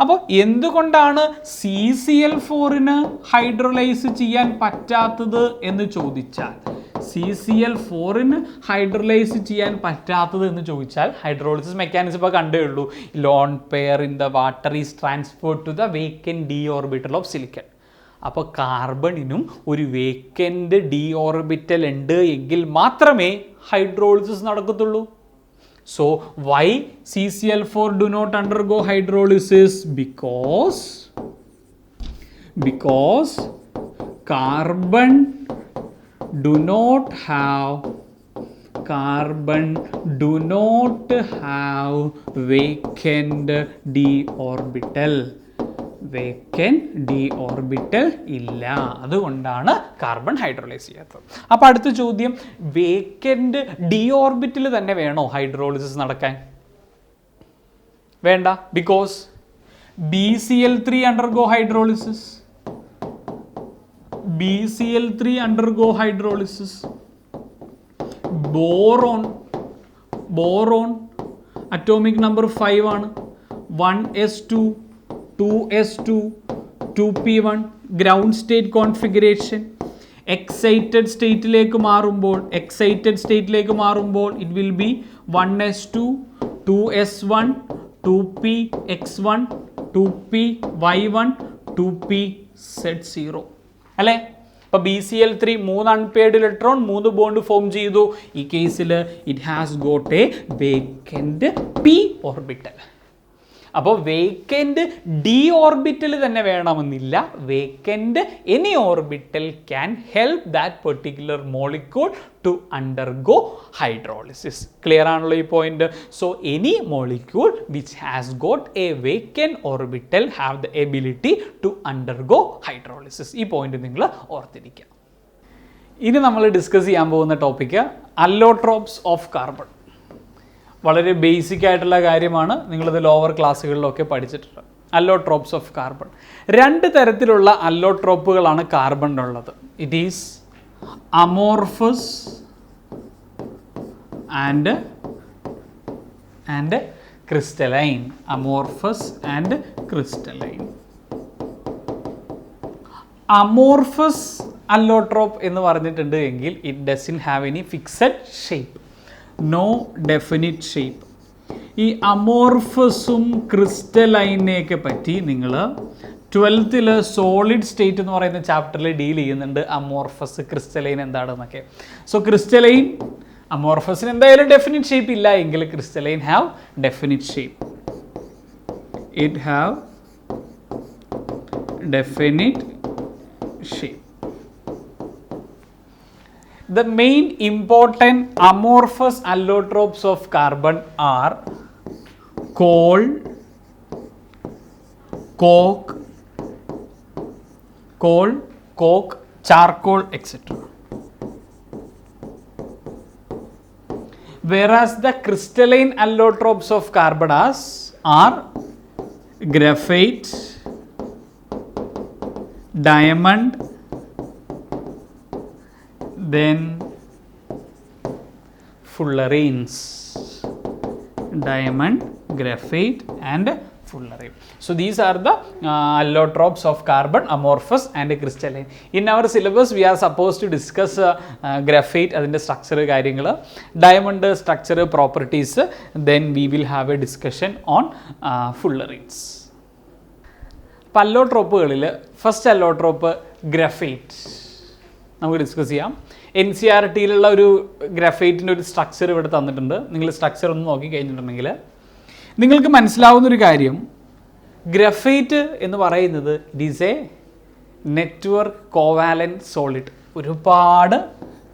[SPEAKER 1] അപ്പോൾ എന്തുകൊണ്ടാണ് CCl4ന് ഹൈഡ്രോലൈസ് ചെയ്യാൻ പറ്റാത്തത് എന്ന് ചോദിച്ചാൽ, CCl4ന് ഹൈഡ്രോലൈസ് ചെയ്യാൻ പറ്റാത്തത് എന്ന് ചോദിച്ചാൽ ഹൈഡ്രോളിസിസ് മെക്കാനിസം ഇപ്പോൾ കണ്ടേ ഉള്ളൂ. Lone pair in the water is transferred to the vacant d orbital of silicon. അപ്പോൾ കാർബണിനും ഒരു വേക്കൻറ്റ് ഡി ഓർബിറ്റൽ ഉണ്ട് എങ്കിൽ മാത്രമേ ഹൈഡ്രോളിസിസ് നടക്കത്തുള്ളൂ. So why CCl4 do not undergo hydrolysis? Because carbon do not have vacant d orbital. Vacant d orbital ഇല്ല, അതുകൊണ്ടാണ് carbon hydrolyse ചെയ്യാത്തത്. അപ്പോൾ അടുത്ത ചോദ്യം, വേക്കൻറ്റ് ഡി ഓർബിറ്റൽ തന്നെ വേണോ ഹൈഡ്രോളിസിസ് നടക്കാൻ? വേണ്ട. Because BCl3 undergo hydrolysis, BCl3 undergo hydrolysis, boron atomic number 5 ആണ്. 1s2 2s2 2p1 ground state configuration. Excited സ്റ്റേറ്റിലേക്ക് മാറുമ്പോൾ it will be 1s2 2s1 2px1 2py1 2pz0 അല്ലേ? അപ്പോൾ BCl3 3 unpaired electron 3 bond form ചെയ്തു. ഈ കേസിൽ it has got a vacant p orbital. അപ്പോൾ vacant d orbital തന്നെ വേണമെന്നില്ല. Vacant any orbital can help that particular molecule to undergo hydrolysis. Clear ആണല്ലോ ഈ point? So any molecule which has got a vacant orbital have the ability to undergo hydrolysis. ഈ point നിങ്ങൾ ഓർത്തിരിക്കുക. ഇനി നമ്മൾ discuss ചെയ്യാൻ പോകുന്ന ടോപ്പിക്ക് അല്ലോട്രോപ്സ് ഓഫ് കാർബൺ. വളരെ ബേസിക് ആയിട്ടുള്ള കാര്യമാണ്, നിങ്ങളിത് ലോവർ ക്ലാസ്സുകളിലൊക്കെ പഠിച്ചിട്ടുണ്ട്. അല്ലോട്രോപ്സ് ഓഫ് കാർബൺ. 2 തരത്തിലുള്ള അല്ലോട്രോപ്പുകളാണ് കാർബണിനുള്ളത്. It is amorphous and crystalline. Amorphous and crystalline. Amorphous allotrope എന്ന് പറഞ്ഞിട്ടുണ്ട് എങ്കിൽ it doesn't have any fixed shape, no definite shape. ഈ അമോർഫസും ക്രിസ്റ്റലൈനെയൊക്കെ പറ്റി നിങ്ങൾ 12th സോളിഡ് സ്റ്റേറ്റ് എന്ന് പറയുന്ന ചാപ്റ്ററിൽ ഡീൽ ചെയ്യുന്നുണ്ട്. അമോർഫസ് ക്രിസ്റ്റലൈൻ എന്താണെന്നൊക്കെ. സോ ക്രിസ്റ്റലൈൻ, അമോർഫസിന് എന്തായാലും ഡെഫിനിറ്റ് ഷേപ്പ് ഇല്ല എങ്കിൽ crystalline have definite shape. It have definite shape. The main important amorphous allotropes of carbon are coal, coke, charcoal, etc. Whereas the crystalline allotropes of carbon are graphite, diamond, then fullerenes. Diamond, graphite and fullerene. So these are the allotropes of carbon, amorphous and crystalline. In our syllabus we are supposed to discuss graphite, adinte structure കാര്യങ്ങൾ, diamond structure properties, then we will have a discussion on fullerenes. അല്ലോട്രോപ്പുകളിൽ first allotrope graphite നമുക്ക് discuss ചെയ്യാം. NCERTയിലുള്ള ഒരു ഗ്രഫൈറ്റിൻ്റെ ഒരു structure ഇവിടെ തന്നിട്ടുണ്ട്. നിങ്ങൾ സ്ട്രക്ചർ ഒന്ന് നോക്കി കഴിഞ്ഞിട്ടുണ്ടെങ്കിൽ നിങ്ങൾക്ക് മനസ്സിലാവുന്നൊരു കാര്യം, ഗ്രഫൈറ്റ് എന്ന് പറയുന്നത് it is A network covalent solid. ഒരുപാട്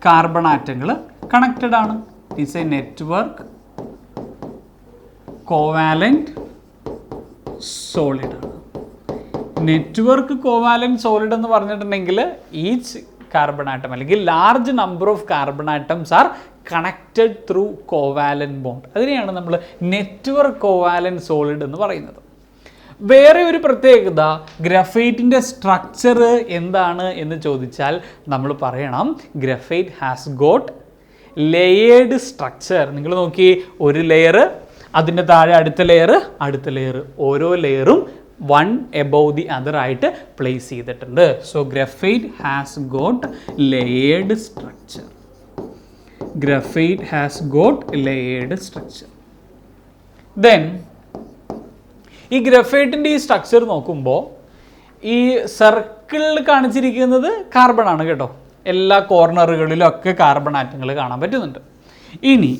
[SPEAKER 1] കാർബൺ ആറ്റങ്ങൾ കണക്റ്റഡ് ആണ്. It is A network covalent solid ആണ്. നെറ്റ്വർക്ക് കോവാലൻറ്റ് സോളിഡ് എന്ന് പറഞ്ഞിട്ടുണ്ടെങ്കിൽ ഈച്ച് കാർബൺ ആറ്റം അല്ലെങ്കിൽ large number of carbon atoms are connected through covalent bond. അതിനെയാണ് നമ്മൾ നെറ്റ്വർക്ക് കോവാലൻറ്റ് സോളിഡ് എന്ന് പറയുന്നത്. വേറെ ഒരു പ്രത്യേകത, ഗ്രഫൈറ്റിൻ്റെ സ്ട്രക്ചർ എന്താണ് എന്ന് ചോദിച്ചാൽ നമ്മൾ പറയണം graphite has got layered structure. നിങ്ങൾ നോക്കി, ഒരു ലെയർ, അതിൻ്റെ താഴെ അടുത്ത ലെയർ, ഓരോ ലെയറും വൺ എബവ് ദി അതർ ആയിട്ട് പ്ലേസ് ചെയ്തിട്ടുണ്ട്. So graphite has got layered structure. Then ഈ ഗ്രഫൈറ്റിൻ്റെ ഈ സ്ട്രക്ചർ നോക്കുമ്പോൾ ഈ സർക്കിളിൽ കാണിച്ചിരിക്കുന്നത് കാർബൺ ആണ് കേട്ടോ. എല്ലാ കോർണറുകളിലും ഒക്കെ കാർബൺ ആറ്റങ്ങൾ കാണാൻ പറ്റുന്നുണ്ട്. ഇനി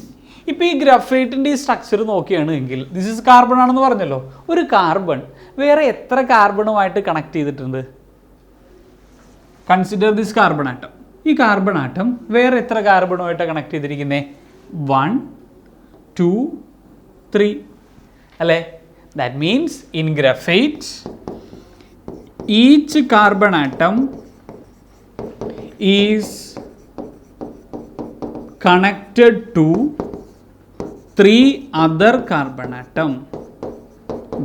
[SPEAKER 1] ഇപ്പോൾ ഈ ഗ്രഫൈറ്റിൻ്റെ ഈ സ്ട്രക്ചർ നോക്കുകയാണെങ്കിൽ ദിസ് ഇസ് കാർബൺ ആണെന്ന് പറഞ്ഞല്ലോ. ഒരു കാർബൺ വേറെ എത്ര കാർബണുമായിട്ട് കണക്ട് ചെയ്തിട്ടുണ്ട്? Consider this carbon atom. ഈ കാർബൺ ആറ്റം വേറെ എത്ര കാർബണുമായിട്ട് കണക്ട് ചെയ്തിരിക്കുന്നത്? 1 2 3 അല്ലേ? That means in graphite each carbon atom is connected to 3 other carbon atom.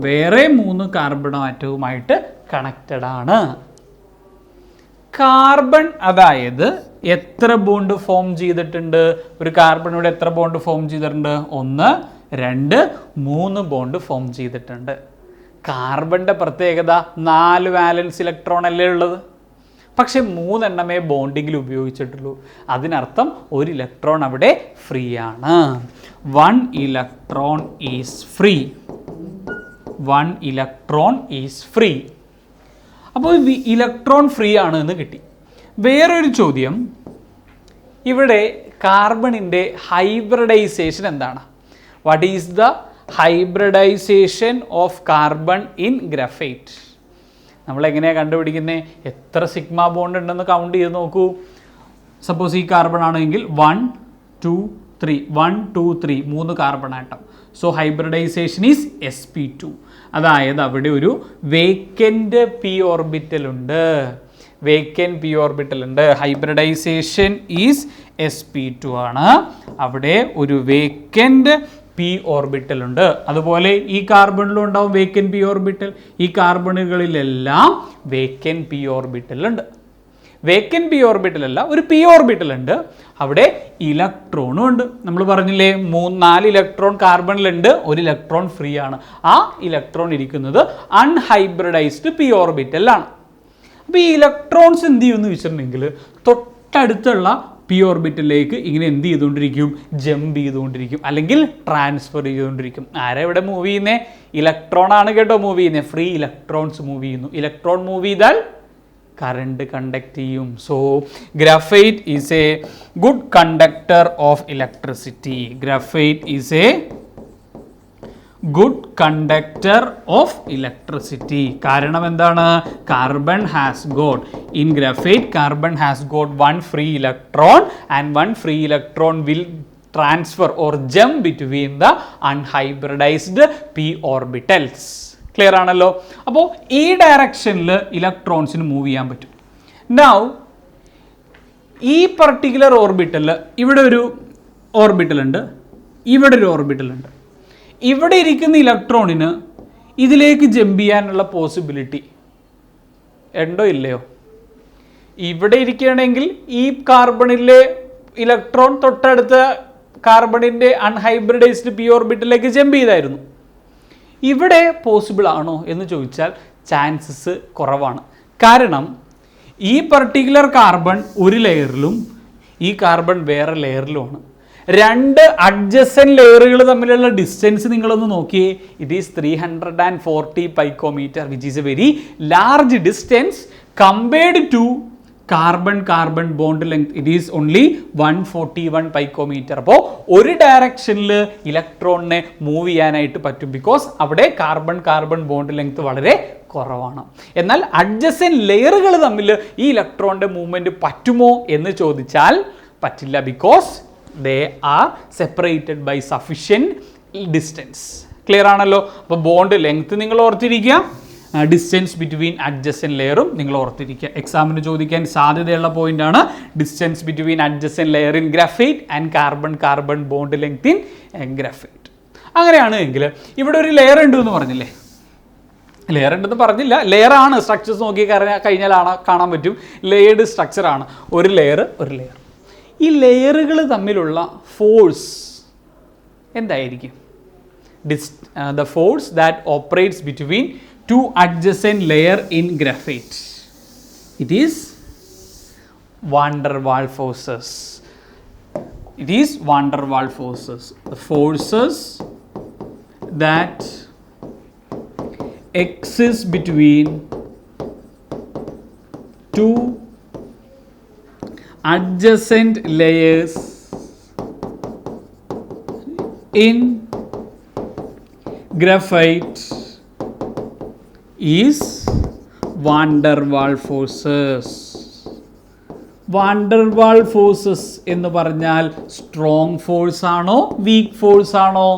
[SPEAKER 1] വേറെ 3 കാർബൺ ആറ്റവുമായിട്ട് കണക്റ്റഡ് ആണ്. കാർബൺ, അതായത് എത്ര ബോണ്ട് ഫോം ചെയ്തിട്ടുണ്ട്? ഒരു കാർബണിലൂടെ എത്ര ബോണ്ട് ഫോം ചെയ്തിട്ടുണ്ട്? 1, 2, 3 ബോണ്ട് ഫോം ചെയ്തിട്ടുണ്ട്. കാർബണിൻ്റെ പ്രത്യേകത 4 വാലൻസ് ഇലക്ട്രോൺ അല്ലേ ഉള്ളത്, പക്ഷെ 3 എണ്ണമേ ബോണ്ടിങ്ങിൽ ഉപയോഗിച്ചിട്ടുള്ളൂ. അതിനർത്ഥം ഒരു ഇലക്ട്രോൺ അവിടെ ഫ്രീ ആണ്. 1 electron is free. 1 electron is free. അപ്പോൾ ഇലക്ട്രോൺ ഫ്രീ ആണ് എന്ന് കിട്ടി. വേറൊരു ചോദ്യം, ഇവിടെ കാർബണിൻ്റെ ഹൈബ്രിഡൈസേഷൻ എന്താണ്? What is the hybridization of carbon in graphite? നമ്മളെങ്ങനെയാണ് കണ്ടുപിടിക്കുന്നത്? എത്ര സിഗ്മ ബോണ്ട് ഉണ്ടെന്ന് കൗണ്ട് ചെയ്ത് നോക്കൂ. സപ്പോസ് ഈ കാർബൺ ആണെങ്കിൽ 1, 2, 3, 1, 2, 3 3 carbon atom. So hybridization is sp2. അതായത് അവിടെ ഒരു വേക്കൻറ്റ് പി ഓർബിറ്റൽ ഉണ്ട്. വേക്കൻറ്റ് പി ഓർബിറ്റൽ ഉണ്ട്. ഹൈബ്രിഡൈസേഷൻ ഈസ് sp2 ആണ്. അവിടെ ഒരു വേക്കൻറ്റ് പി ഓർബിറ്റൽ ഉണ്ട്. അതുപോലെ ഈ കാർബണിലും ഉണ്ടാവും വേക്കൻറ്റ് പി ഓർബിറ്റൽ. ഈ കാർബണുകളിലെല്ലാം വേക്കൻറ്റ് പി ഓർബിറ്റൽ ഉണ്ട്. വേക്കൻറ്റ് പി ഓർബിറ്റൽ അല്ല, ഒരു പി ഓർബിറ്റൽ ഉണ്ട്. അവിടെ ഇലക്ട്രോണും ഉണ്ട്. നമ്മൾ പറഞ്ഞില്ലേ 4 ഇലക്ട്രോൺ കാർബണിലുണ്ട്, 1 ഇലക്ട്രോൺ ഫ്രീ ആണ്. ആ ഇലക്ട്രോൺ ഇരിക്കുന്നത് അൺഹൈബ്രിഡൈസ്ഡ് പി ഓർബിറ്റലാണ്. അപ്പോൾ ഈ ഇലക്ട്രോൺസ് എന്ത് ചെയ്യുമെന്ന് വെച്ചിട്ടുണ്ടെങ്കിൽ തൊട്ടടുത്തുള്ള പി ഓർബിറ്റലിലേക്ക് ഇങ്ങനെ എന്ത് ചെയ്തുകൊണ്ടിരിക്കും? ജമ്പ് ചെയ്തുകൊണ്ടിരിക്കും, അല്ലെങ്കിൽ ട്രാൻസ്ഫർ ചെയ്തുകൊണ്ടിരിക്കും. ആരാ ഇവിടെ മൂവ് ചെയ്യുന്നത്? ഇലക്ട്രോൺ ആണ് കേട്ടോ മൂവ് ചെയ്യുന്നത്. ഫ്രീ ഇലക്ട്രോൺസ് മൂവ് ചെയ്യുന്നു. ഇലക്ട്രോൺ മൂവ് ചെയ്താൽ കറണ്ട് കണ്ടക്ട് ചെയ്യും. So graphite is a good conductor of electricity. Graphite is a good conductor of electricity. കാരണം എന്താണ്? Carbon has got in graphite, carbon has got 1 free electron and 1 free electron will transfer or jump between the unhybridised P orbitals. Clear ആണല്ലോ? അപ്പോൾ ഈ ഡയറക്ഷനിൽ ഇലക്ട്രോൺസിന് move ചെയ്യാൻ പറ്റും. Now ഈ particular ഓർബിറ്റലിൽ ഇവിടെ ഒരു ഓർബിറ്റൽ ഉണ്ട്, ഇവിടെ ഒരു ഓർബിറ്റൽ ഉണ്ട്. ഇവിടെ ഇരിക്കുന്ന ഇലക്ട്രോണിന് ഇതിലേക്ക് ജമ്പ് ചെയ്യാനുള്ള പോസിബിലിറ്റി ഉണ്ടോ ഇല്ലയോ? ഇവിടെ ഇരിക്കുകയാണെങ്കിൽ ഈ കാർബണിലെ ഇലക്ട്രോൺ തൊട്ടടുത്ത കാർബണിൻ്റെ അൺഹൈബ്രിഡൈസ്ഡ് പി ഓർബിറ്റലിലേക്ക് ജമ്പ് ചെയ്തായിരുന്നു. ഇവിടെ പോസിബിൾ ആണോ എന്ന് ചോദിച്ചാൽ ചാൻസസ് കുറവാണ്. കാരണം ഈ പർട്ടിക്കുലർ കാർബൺ ഒരു ലെയറിലും ഈ കാർബൺ വേറെ ലെയറിലുമാണ്. 2 അഡ്ജസൻറ്റ് ലെയറുകൾ തമ്മിലുള്ള ഡിസ്റ്റൻസ് നിങ്ങളൊന്ന് നോക്കിയേ. It is 340 picometre, which is a very large distance compared to carbon bond length. It is only 141 picometre. അപ്പോൾ ഒരു ഡയറക്ഷനിൽ ഇലക്ട്രോണിനെ മൂവ് ചെയ്യാനായിട്ട് പറ്റും, ബിക്കോസ് അവിടെ കാർബൺ ബോണ്ട് ലെങ്ത് വളരെ കുറവാണ്. എന്നാൽ അഡ്ജസൻറ്റ് ലെയറുകൾ തമ്മിൽ ഈ ഇലക്ട്രോണിൻ്റെ മൂവ്മെൻറ്റ് പറ്റുമോ എന്ന് ചോദിച്ചാൽ പറ്റില്ല, because they are separated by sufficient distance. Clear ആണല്ലോ? അപ്പോൾ ബോണ്ട് ലെങ്ത് നിങ്ങൾ ഓർത്തിരിക്കുക, ഡിസ്റ്റൻസ് ബിറ്റ്വീൻ അഡ്ജസൻറ്റ് ലെയറും നിങ്ങൾ ഓർത്തിരിക്കുക. എക്സാമിന് ചോദിക്കാൻ സാധ്യതയുള്ള പോയിന്റാണ് distance between adjacent layer in graphite and carbon bond length in graphite. അങ്ങനെയാണ് എങ്കിൽ ഇവിടെ ഒരു ലെയർ ഉണ്ട് എന്ന് പറഞ്ഞില്ലേ? ലെയർ ഉണ്ടെന്ന് പറഞ്ഞില്ല, ലെയറാണ്. സ്ട്രക്ചേഴ്സ് നോക്കി കഴിഞ്ഞാൽ കാണാൻ പറ്റും ലെയർഡ് സ്ട്രക്ചറാണ്. ഒരു ലെയർ. ഈ ലെയറുകൾ തമ്മിലുള്ള ഫോഴ്സ് എന്തായിരിക്കും? The force that operates between 2 adjacent layer in graphite. It is van der Waals forces. It is van der Waals forces. The forces that exist between 2 adjacent layers in graphite is van der Waals forces. van der Waals forces എന്ന് പറഞ്ഞാൽ strong force ആണോ week force ആണോ?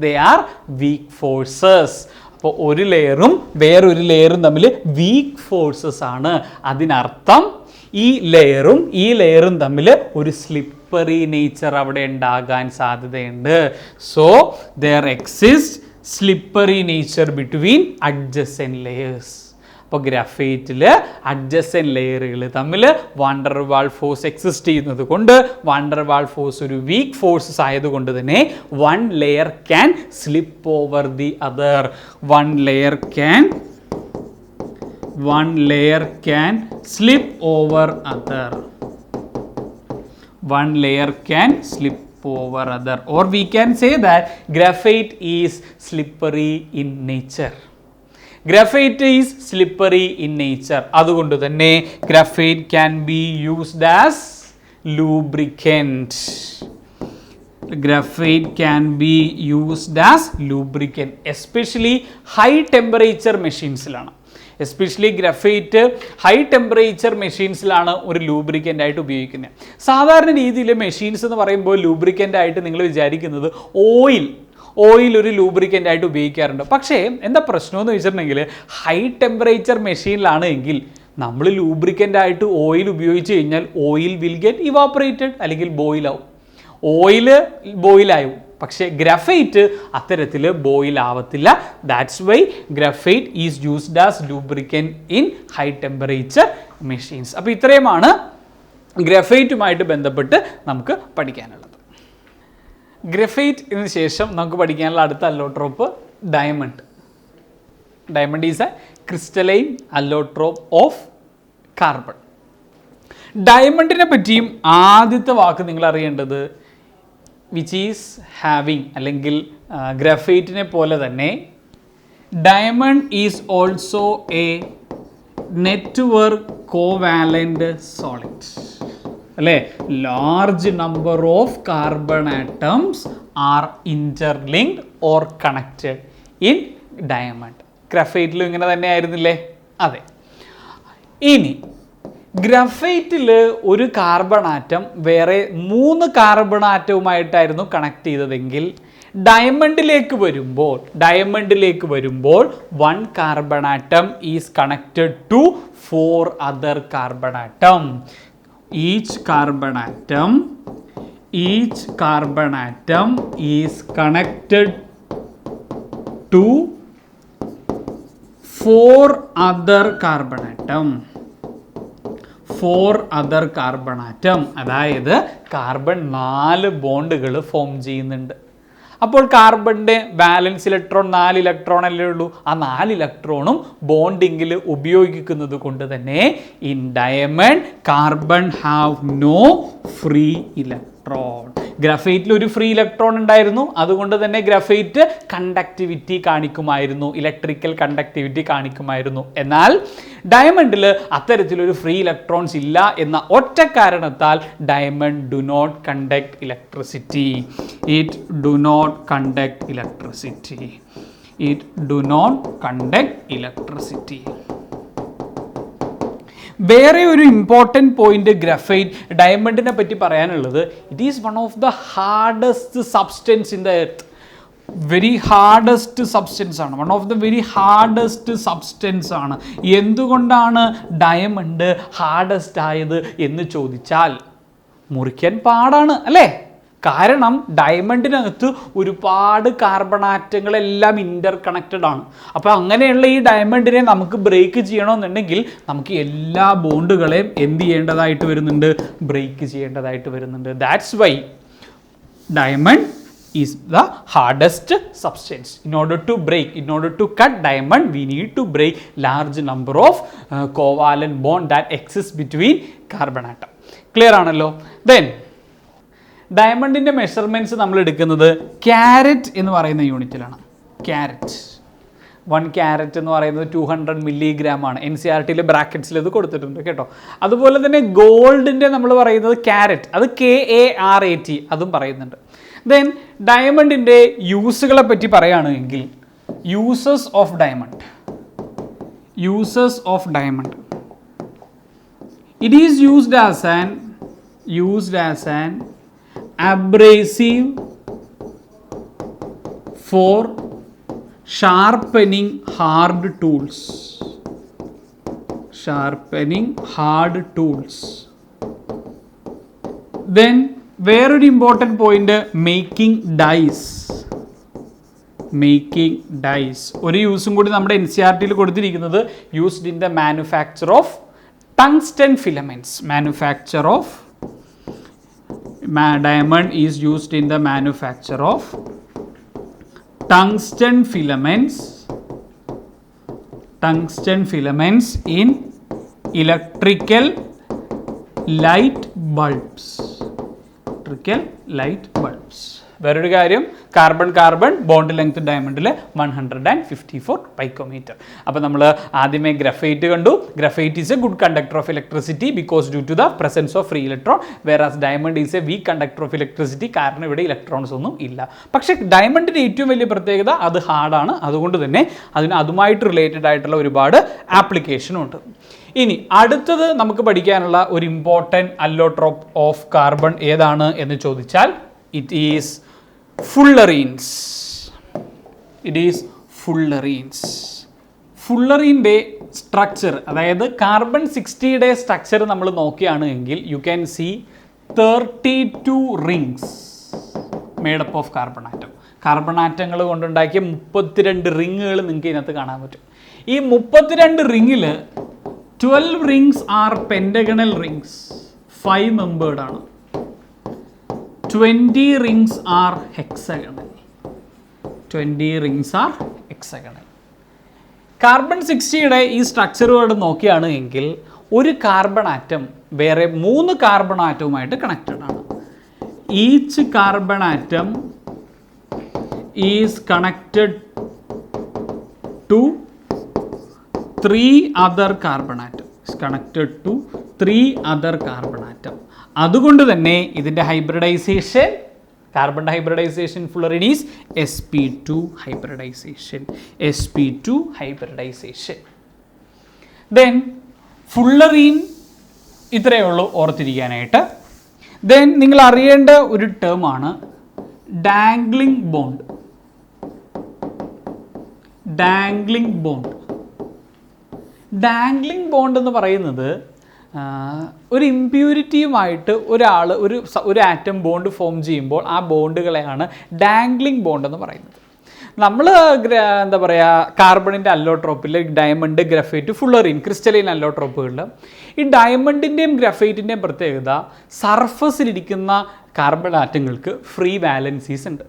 [SPEAKER 1] they are weak forces. അപ്പോൾ ഒരു ലെയറും വേറൊരു ലെയറും തമ്മിൽ വീക്ക് ഫോഴ്സസ് ആണ്. അതിനർത്ഥം ഈ ലെയറും തമ്മിൽ ഒരു സ്ലിപ്പറി നേച്ചർ അവിടെ ഉണ്ടാകാൻ സാധ്യതയുണ്ട്. So there exists slippery nature between adjacent layers. അപ്പോൾ ഗ്രഫൈറ്റിൽ അഡ്ജസൻറ്റ് ലെയറുകൾ തമ്മിൽ വാണ്ടർ വാൾ ഫോഴ്സ് എക്സിസ്റ്റ് ചെയ്യുന്നത് കൊണ്ട് വാണ്ടർ വാൾ ഫോഴ്സ് ഒരു വീക്ക് ഫോഴ്സസ് ആയതുകൊണ്ട് തന്നെ one layer can slip over the other. One layer can slip over other. One layer can slip over other, or we can say that graphite is slippery in nature. Graphite is slippery in nature. അതുകൊണ്ട് തന്നെ graphite can be used as lubricant. Graphite can be used as lubricant, especially high temperature machines-ലാണ്. Especially graphite high temperature മെഷീൻസിലാണ് ഒരു lubricant ആയിട്ട് ഉപയോഗിക്കുന്നത്. സാധാരണ രീതിയിൽ machines എന്ന് പറയുമ്പോൾ ലൂബ്രിക്കൻ്റ് ആയിട്ട് നിങ്ങൾ വിചാരിക്കുന്നത് ഓയിൽ ഒരു ലൂബ്രിക്കൻ്റ് ആയിട്ട് ഉപയോഗിക്കാറുണ്ട്. പക്ഷേ എന്താ പ്രശ്നമെന്ന് വെച്ചിട്ടുണ്ടെങ്കിൽ ഹൈ ടെമ്പറേച്ചർ മെഷീനിലാണ് എങ്കിൽ നമ്മൾ ലൂബ്രിക്കൻ്റ് ആയിട്ട് ഓയിൽ ഉപയോഗിച്ച് കഴിഞ്ഞാൽ ഓയിൽ വിൽ ഗെറ്റ് ഇവാപ്പറേറ്റഡ്, അല്ലെങ്കിൽ ബോയിലാവും. പക്ഷേ ഗ്രഫൈറ്റ് അത്തരത്തിൽ ബോയിൽ ആവത്തില്ല. That's why graphite is used as lubricant in high temperature machines. അപ്പോൾ ഇത്രയുമാണ് ഗ്രഫൈറ്റുമായിട്ട് ബന്ധപ്പെട്ട് നമുക്ക് പഠിക്കാനുള്ളത്. ഗ്രഫൈറ്റിന് ശേഷം നമുക്ക് പഠിക്കാനുള്ള അടുത്ത allotrope diamond. Diamond is a crystalline allotrope of carbon. ഡയമണ്ടിനെ പറ്റിയും ആദ്യത്തെ വാക്ക് നിങ്ങൾ അറിയേണ്ടത് വിച്ച് ഈസ് ഹാവിങ്, അല്ലെങ്കിൽ ഗ്രഫൈറ്റിനെ പോലെ തന്നെ diamond is also a network covalent solid. അല്ലേ, large number of carbon atoms are interlinked or connected in diamond. ഗ്രഫൈറ്റിലും ഇങ്ങനെ തന്നെ ആയിരുന്നില്ലേ? അതെ. ഇനി ഗ്രഫൈറ്റിൽ ഒരു കാർബൺ ആറ്റം വേറെ 3 കാർബൺ ആറ്റവുമായിട്ടായിരുന്നു കണക്ട് ചെയ്തതെങ്കിൽ ഡയമണ്ടിലേക്ക് വരുമ്പോൾ 1 carbon atom is connected to 4 other carbon atom. Each carbon atom is connected to 4 other carbon atom. അതായത് കാർബൺ 4 ബോണ്ടുകൾ ഫോം ചെയ്യുന്നുണ്ട്. അപ്പോൾ കാർബണിൻ്റെ ബാലൻസ് ഇലക്ട്രോൺ 4 ഇലക്ട്രോൺ അല്ലേ ഉള്ളൂ. ആ 4 ഇലക്ട്രോണും ബോണ്ടിങ്ങിൽ ഉപയോഗിക്കുന്നത് കൊണ്ട് തന്നെ in diamond carbon have no free electron. ഗ്രഫൈറ്റിൽ ഒരു ഫ്രീ ഇലക്ട്രോൺ ഉണ്ടായിരുന്നു. അതുകൊണ്ട് തന്നെ ഗ്രഫൈറ്റ് കണ്ടക്ടിവിറ്റി കാണിക്കുമായിരുന്നു, ഇലക്ട്രിക്കൽ കണ്ടക്ടിവിറ്റി കാണിക്കുമായിരുന്നു. എന്നാൽ ഡയമണ്ടിൽ അത്തരത്തിലൊരു ഫ്രീ ഇലക്ട്രോൺസ് ഇല്ല എന്ന ഒറ്റ കാരണത്താൽ diamond do not conduct electricity. It do not conduct electricity. വേറെ ഒരു ഇമ്പോർട്ടൻറ്റ് പോയിന്റ് ഗ്രഫൈറ്റ് ഡയമണ്ടിനെ പറ്റി പറയാനുള്ളത്, it is one of the hardest substance in the earth. Very hardest substance ആണ്, one of the very hardest substance ആണ്. എന്തുകൊണ്ടാണ് diamond hardest ആയത് എന്ന് ചോദിച്ചാൽ മുറിക്കാൻ പാടാണ് അല്ലേ? കാരണം ഡയമണ്ടിനകത്ത് ഒരുപാട് കാർബൺ ആറ്റങ്ങളെല്ലാം ഇൻ്റർ കണക്റ്റഡ് ആണ്. അപ്പോൾ അങ്ങനെയുള്ള ഈ ഡയമണ്ടിനെ നമുക്ക് ബ്രേക്ക് ചെയ്യണമെന്നുണ്ടെങ്കിൽ നമുക്ക് എല്ലാ ബോണ്ടുകളെയും എന്ത് ചെയ്യേണ്ടതായിട്ട് വരുന്നുണ്ട്? ബ്രേക്ക് ചെയ്യേണ്ടതായിട്ട് വരുന്നുണ്ട്. That's why diamond is the hardest substance. In order to cut diamond, we need to break large number of covalent bond that exists between carbon atom. Clear ആണല്ലോ? Then ഡയമണ്ടിൻ്റെ മെഷർമെൻറ്റ്സ് നമ്മൾ എടുക്കുന്നത് ക്യാരറ്റ് എന്ന് പറയുന്ന യൂണിറ്റിലാണ്. Carrot 1 carrot എന്ന് പറയുന്നത് 200 milligram ആണ്. NCERTയിലെ ബ്രാക്കറ്റ്സിൽ ഇത് കൊടുത്തിട്ടുണ്ട് കേട്ടോ. അതുപോലെ തന്നെ ഗോൾഡിൻ്റെ നമ്മൾ പറയുന്നത് ക്യാരറ്റ്, അത് KARAT അതും പറയുന്നുണ്ട്. ദെൻ ഡയമണ്ടിൻ്റെ യൂസുകളെ പറ്റി പറയുകയാണെങ്കിൽ uses of diamond it is used as an abrasive for sharpening hard tools. Then വേറൊരു important point, making dice. Making dice. ഒരു യൂസും കൂടി നമ്മുടെ NCERT കൊടുത്തിരിക്കുന്നത് used in the manufacture of tungsten filaments. Manufacture of diamond is used in the manufacture of tungsten filaments in electrical light bulbs. വേറൊരു കാര്യം, carbon bond length ഡയമണ്ടിൽ 154 picometre. അപ്പോൾ നമ്മൾ ആദ്യമേ ഗ്രഫൈറ്റ് കണ്ടു. Graphite is a good conductor of electricity because due to the presence of free electron, whereas diamond is a weak conductor of electricity, കാരണം ഇവിടെ electrons ഒന്നും ഇല്ല. പക്ഷേ ഡയമണ്ടിൻ്റെ ഏറ്റവും വലിയ പ്രത്യേകത അത് ഹാർഡാണ്. അതുകൊണ്ട് തന്നെ അതുമായിട്ട് റിലേറ്റഡ് ആയിട്ടുള്ള ഒരുപാട് ആപ്ലിക്കേഷനും ഉണ്ട്. ഇനി അടുത്തത് നമുക്ക് പഠിക്കാനുള്ള ഒരു ഇമ്പോർട്ടൻറ്റ് അല്ലോട്രോപ്പ് ഓഫ് കാർബൺ ഏതാണ് എന്ന് ചോദിച്ചാൽ it is fullerenes. ഫുള്ളറീൻ്റെ സ്ട്രക്ചർ, അതായത് കാർബൺ 60യുടെ സ്ട്രക്ചർ നമ്മൾ നോക്കുകയാണ് എങ്കിൽ you can see 32 rings made up of carbon atom. Carbon ആറ്റങ്ങൾ കൊണ്ടുണ്ടാക്കിയ 32 റിങ്ങുകൾ നിങ്ങൾക്ക് ഇതിനകത്ത് കാണാൻ പറ്റും. ഈ 32 റിങ്ങിൽ 12 rings are pentagonal rings, 5 membered ആണ്. 20 rings are hexagonal. കാർബൺ 60യുടെ ഈ സ്ട്രക്ചറുകൾ നോക്കിയാണ് എങ്കിൽ ഒരു കാർബൺ ആറ്റം വേറെ 3 കാർബൺ ആറ്റവുമായിട്ട് കണക്റ്റഡ് ആണ്. Each carbon atom is connected to 3 other carbon atom. അതുകൊണ്ട് തന്നെ ഇതിൻ്റെ ഹൈബ്രിഡൈസേഷൻ, കാർബണിൻ്റെ hybridization fullerene is sp2 hybridization. Then fullerene ഇത്രയേ ഉള്ളൂ ഓർത്തിരിക്കാനായിട്ട്. ദെൻ നിങ്ങൾ അറിയേണ്ട ഒരു ടേമാണ് ഡാംഗ്ലിംഗ് ബോണ്ട്. ഡാംഗ്ലിംഗ് ബോണ്ട് എന്ന് പറയുന്നത് ഒരു ഇമ്പ്യൂരിറ്റിയുമായിട്ട് ഒരു ആറ്റം ബോണ്ട് ഫോം ചെയ്യുമ്പോൾ ആ ബോണ്ടുകളെയാണ് ഡാംഗ്ലിംഗ് ബോണ്ട് എന്ന് പറയുന്നത്. നമ്മൾ എന്താ പറയുക, കാർബണിൻ്റെ അല്ലോട്രോപ്പിൽ ഡയമണ്ട്, ഗ്രഫൈറ്റ്, ഫുള്ളറിൻ, ക്രിസ്റ്റലൈൻ അല്ലോട്രോപ്പുകളിൽ ഈ ഡയമണ്ടിൻ്റെയും ഗ്രഫൈറ്റിൻ്റെയും പ്രത്യേകത സർഫസിലിരിക്കുന്ന കാർബൺ ആറ്റങ്ങൾക്ക് ഫ്രീ വാലൻസീസ് ഉണ്ട്.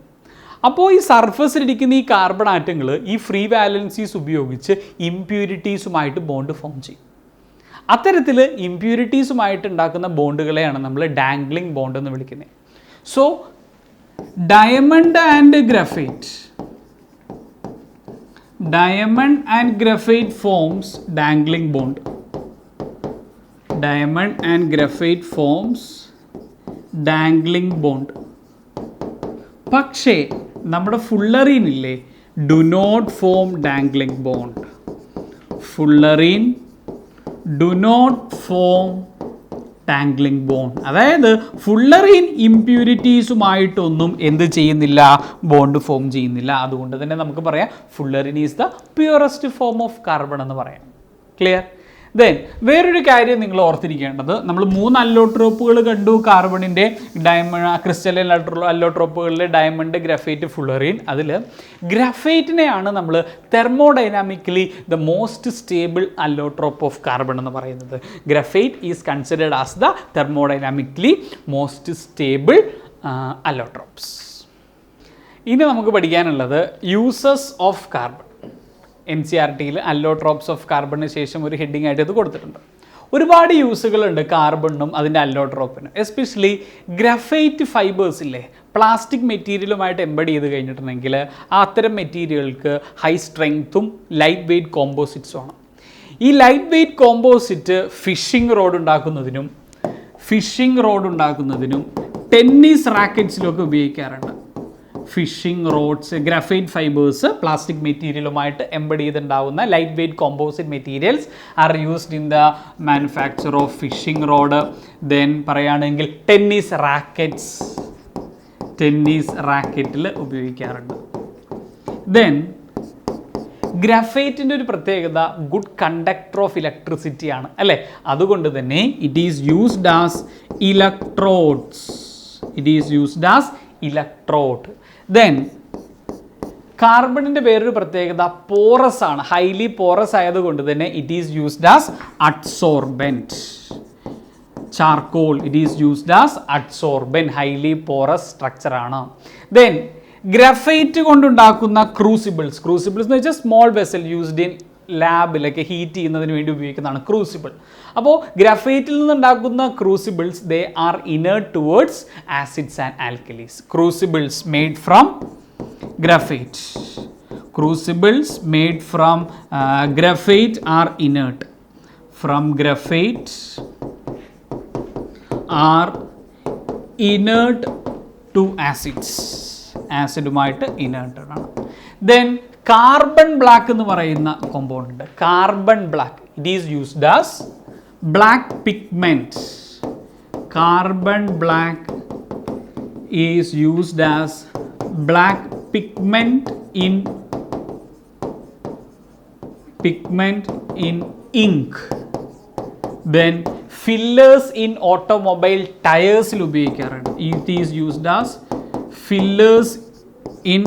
[SPEAKER 1] അപ്പോൾ ഈ സർഫസിലിരിക്കുന്ന ഈ കാർബൺ ആറ്റങ്ങൾ ഈ ഫ്രീ വാലൻസീസ് ഉപയോഗിച്ച് ഇമ്പ്യൂരിറ്റീസുമായിട്ട് ബോണ്ട് ഫോം ചെയ്യും. അത്തരത്തിൽ ഇമ്പ്യൂരിറ്റീസുമായിട്ട് ഉണ്ടാക്കുന്ന ബോണ്ടുകളെയാണ് നമ്മൾ ഡാംഗ്ലിംഗ് ബോണ്ട് എന്ന് വിളിക്കുന്നത്. So diamond and graphite forms dangling bond. പക്ഷേ നമ്മുടെ ഫുള്ളറിനില്ലേ, do not form dangling bond. അതായത് ഫുള്ളറിൻ ഇമ്പ്യൂരിറ്റീസുമായിട്ടൊന്നും എന്ത് ചെയ്യുന്നില്ല, ബോണ്ട് ഫോം ചെയ്യുന്നില്ല. അതുകൊണ്ട് തന്നെ നമുക്ക് പറയാം fullerene is the purest form of carbon എന്ന് പറയാം. ക്ലിയർ? ദെൻ വേറൊരു കാര്യം നിങ്ങൾ ഓർത്തിരിക്കേണ്ടത്, നമ്മൾ 3 അല്ലോട്രോപ്പുകൾ കണ്ടു കാർബണിൻ്റെ, ക്രിസ്റ്റലൈൻ അല്ലോട്രോപ്പുകളിലെ ഡയമണ്ട്, ഗ്രഫൈറ്റ്, ഫുള്ളറിൻ. അതിൽ ഗ്രഫൈറ്റിനെയാണ് നമ്മൾ thermodynamically the most stable allotrope of carbon എന്ന് പറയുന്നത്. Graphite is considered as the thermodynamically most stable allotropes. ഇനി നമുക്ക് പഠിക്കാനുള്ളത് യൂസസ് ഓഫ് കാർബൺ. NCERTയിൽ അല്ലോട്രോപ്സ് ഓഫ് കാർബണിന് ശേഷം ഒരു ഹെഡിങ് ആയിട്ട് ഇത് കൊടുത്തിട്ടുണ്ട്. ഒരുപാട് യൂസുകളുണ്ട് കാർബണിനും അതിൻ്റെ അല്ലോട്രോപ്പിനും. എസ്പെഷ്യലി ഗ്രഫൈറ്റ് ഫൈബേഴ്സ് ഇല്ലേ, പ്ലാസ്റ്റിക് മെറ്റീരിയലുമായിട്ട് എംബഡ് ചെയ്ത് കഴിഞ്ഞിട്ടുണ്ടെങ്കിൽ അത്തരം മെറ്റീരിയലുകൾക്ക് ഹൈ സ്ട്രെങ്ത്തും ലൈറ്റ് വെയ്റ്റ് കോമ്പോസിറ്റ്സുമാണ്. ഈ light weight composite fishing rod ഉണ്ടാക്കുന്നതിനും ടെന്നീസ് റാക്കറ്റ്സിലൊക്കെ ഉപയോഗിക്കാറുണ്ട്. Fishing rods, graphite fibres, plastic മെറ്റീരിയലുമായിട്ട് എംബഡ് ചെയ്തുണ്ടാവുന്ന light weight composite materials are used in the manufacture of fishing rod. Then പറയുകയാണെങ്കിൽ ടെന്നീസ് റാക്കറ്റിൽ ഉപയോഗിക്കാറുണ്ട്. ദെൻ ഗ്രഫൈറ്റിൻ്റെ ഒരു പ്രത്യേകത ഗുഡ് കണ്ടക്ടർ ഓഫ് ഇലക്ട്രിസിറ്റി ആണ് അല്ലേ. അതുകൊണ്ട് തന്നെ it is used as electrode. Then കാർബണിൻ്റെ വേറൊരു പ്രത്യേകത പോറസ് ആണ്, ഹൈലി പോറസ് ആയതുകൊണ്ട് തന്നെ it is used as adsorbent. Charcoal it is used as adsorbent, highly porous structure ആണ്. ദെൻ ഗ്രഫൈറ്റ് കൊണ്ടുണ്ടാക്കുന്ന ക്രൂസിബിൾസ് എന്ന് വെച്ചാൽ സ്മോൾ വെസൽ യൂസ്ഡ് ഇൻ ലാബിലൊക്കെ ഹീറ്റ് ചെയ്യുന്നതിന് വേണ്ടി ഉപയോഗിക്കുന്നതാണ് ക്രൂസിബിൾ. അപ്പോൾ ഗ്രഫൈറ്റിൽ നിന്നുണ്ടാക്കുന്ന crucibles they are inert towards acids and alkalis. Crucibles made from graphite. Crucibles made from graphite are inert. From graphite are inert to acids. ആസിഡുമായിട്ട് ഇനേർട്ടഡ് ആണ്. ദെൻ കാർബൺ ബ്ലാക്ക് എന്ന് പറയുന്ന കോമ്പൗണ്ട് ഉണ്ട്. Carbon black it is used as black pigment. Carbon black is used as black pigment in ink. Then fillers in automobile tires ൽ ഉപയോഗിക്കാറുണ്ട്. It is used as fillers in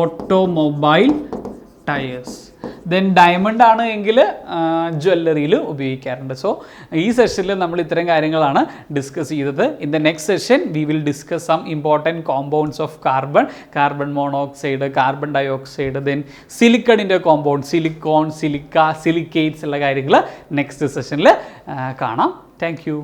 [SPEAKER 1] automobile tires. Then diamond ആണ് എങ്കിൽ ജ്വല്ലറിയിൽ ഉപയോഗിക്കാറുണ്ട്. So ഈ സെഷനിൽ നമ്മൾ ഇത്തരം കാര്യങ്ങളാണ് ഡിസ്കസ് ചെയ്തത്. In the next session we will discuss some important compounds of carbon monoxide, carbon dioxide, then സിലിക്കണിൻ്റെ കോമ്പൗണ്ട്, സിലിക്കോൺ, സിലിക്ക, സിലിക്കേറ്റ്സ് ഉള്ള കാര്യങ്ങൾ നെക്സ്റ്റ് സെഷനിൽ കാണാം. Thank U.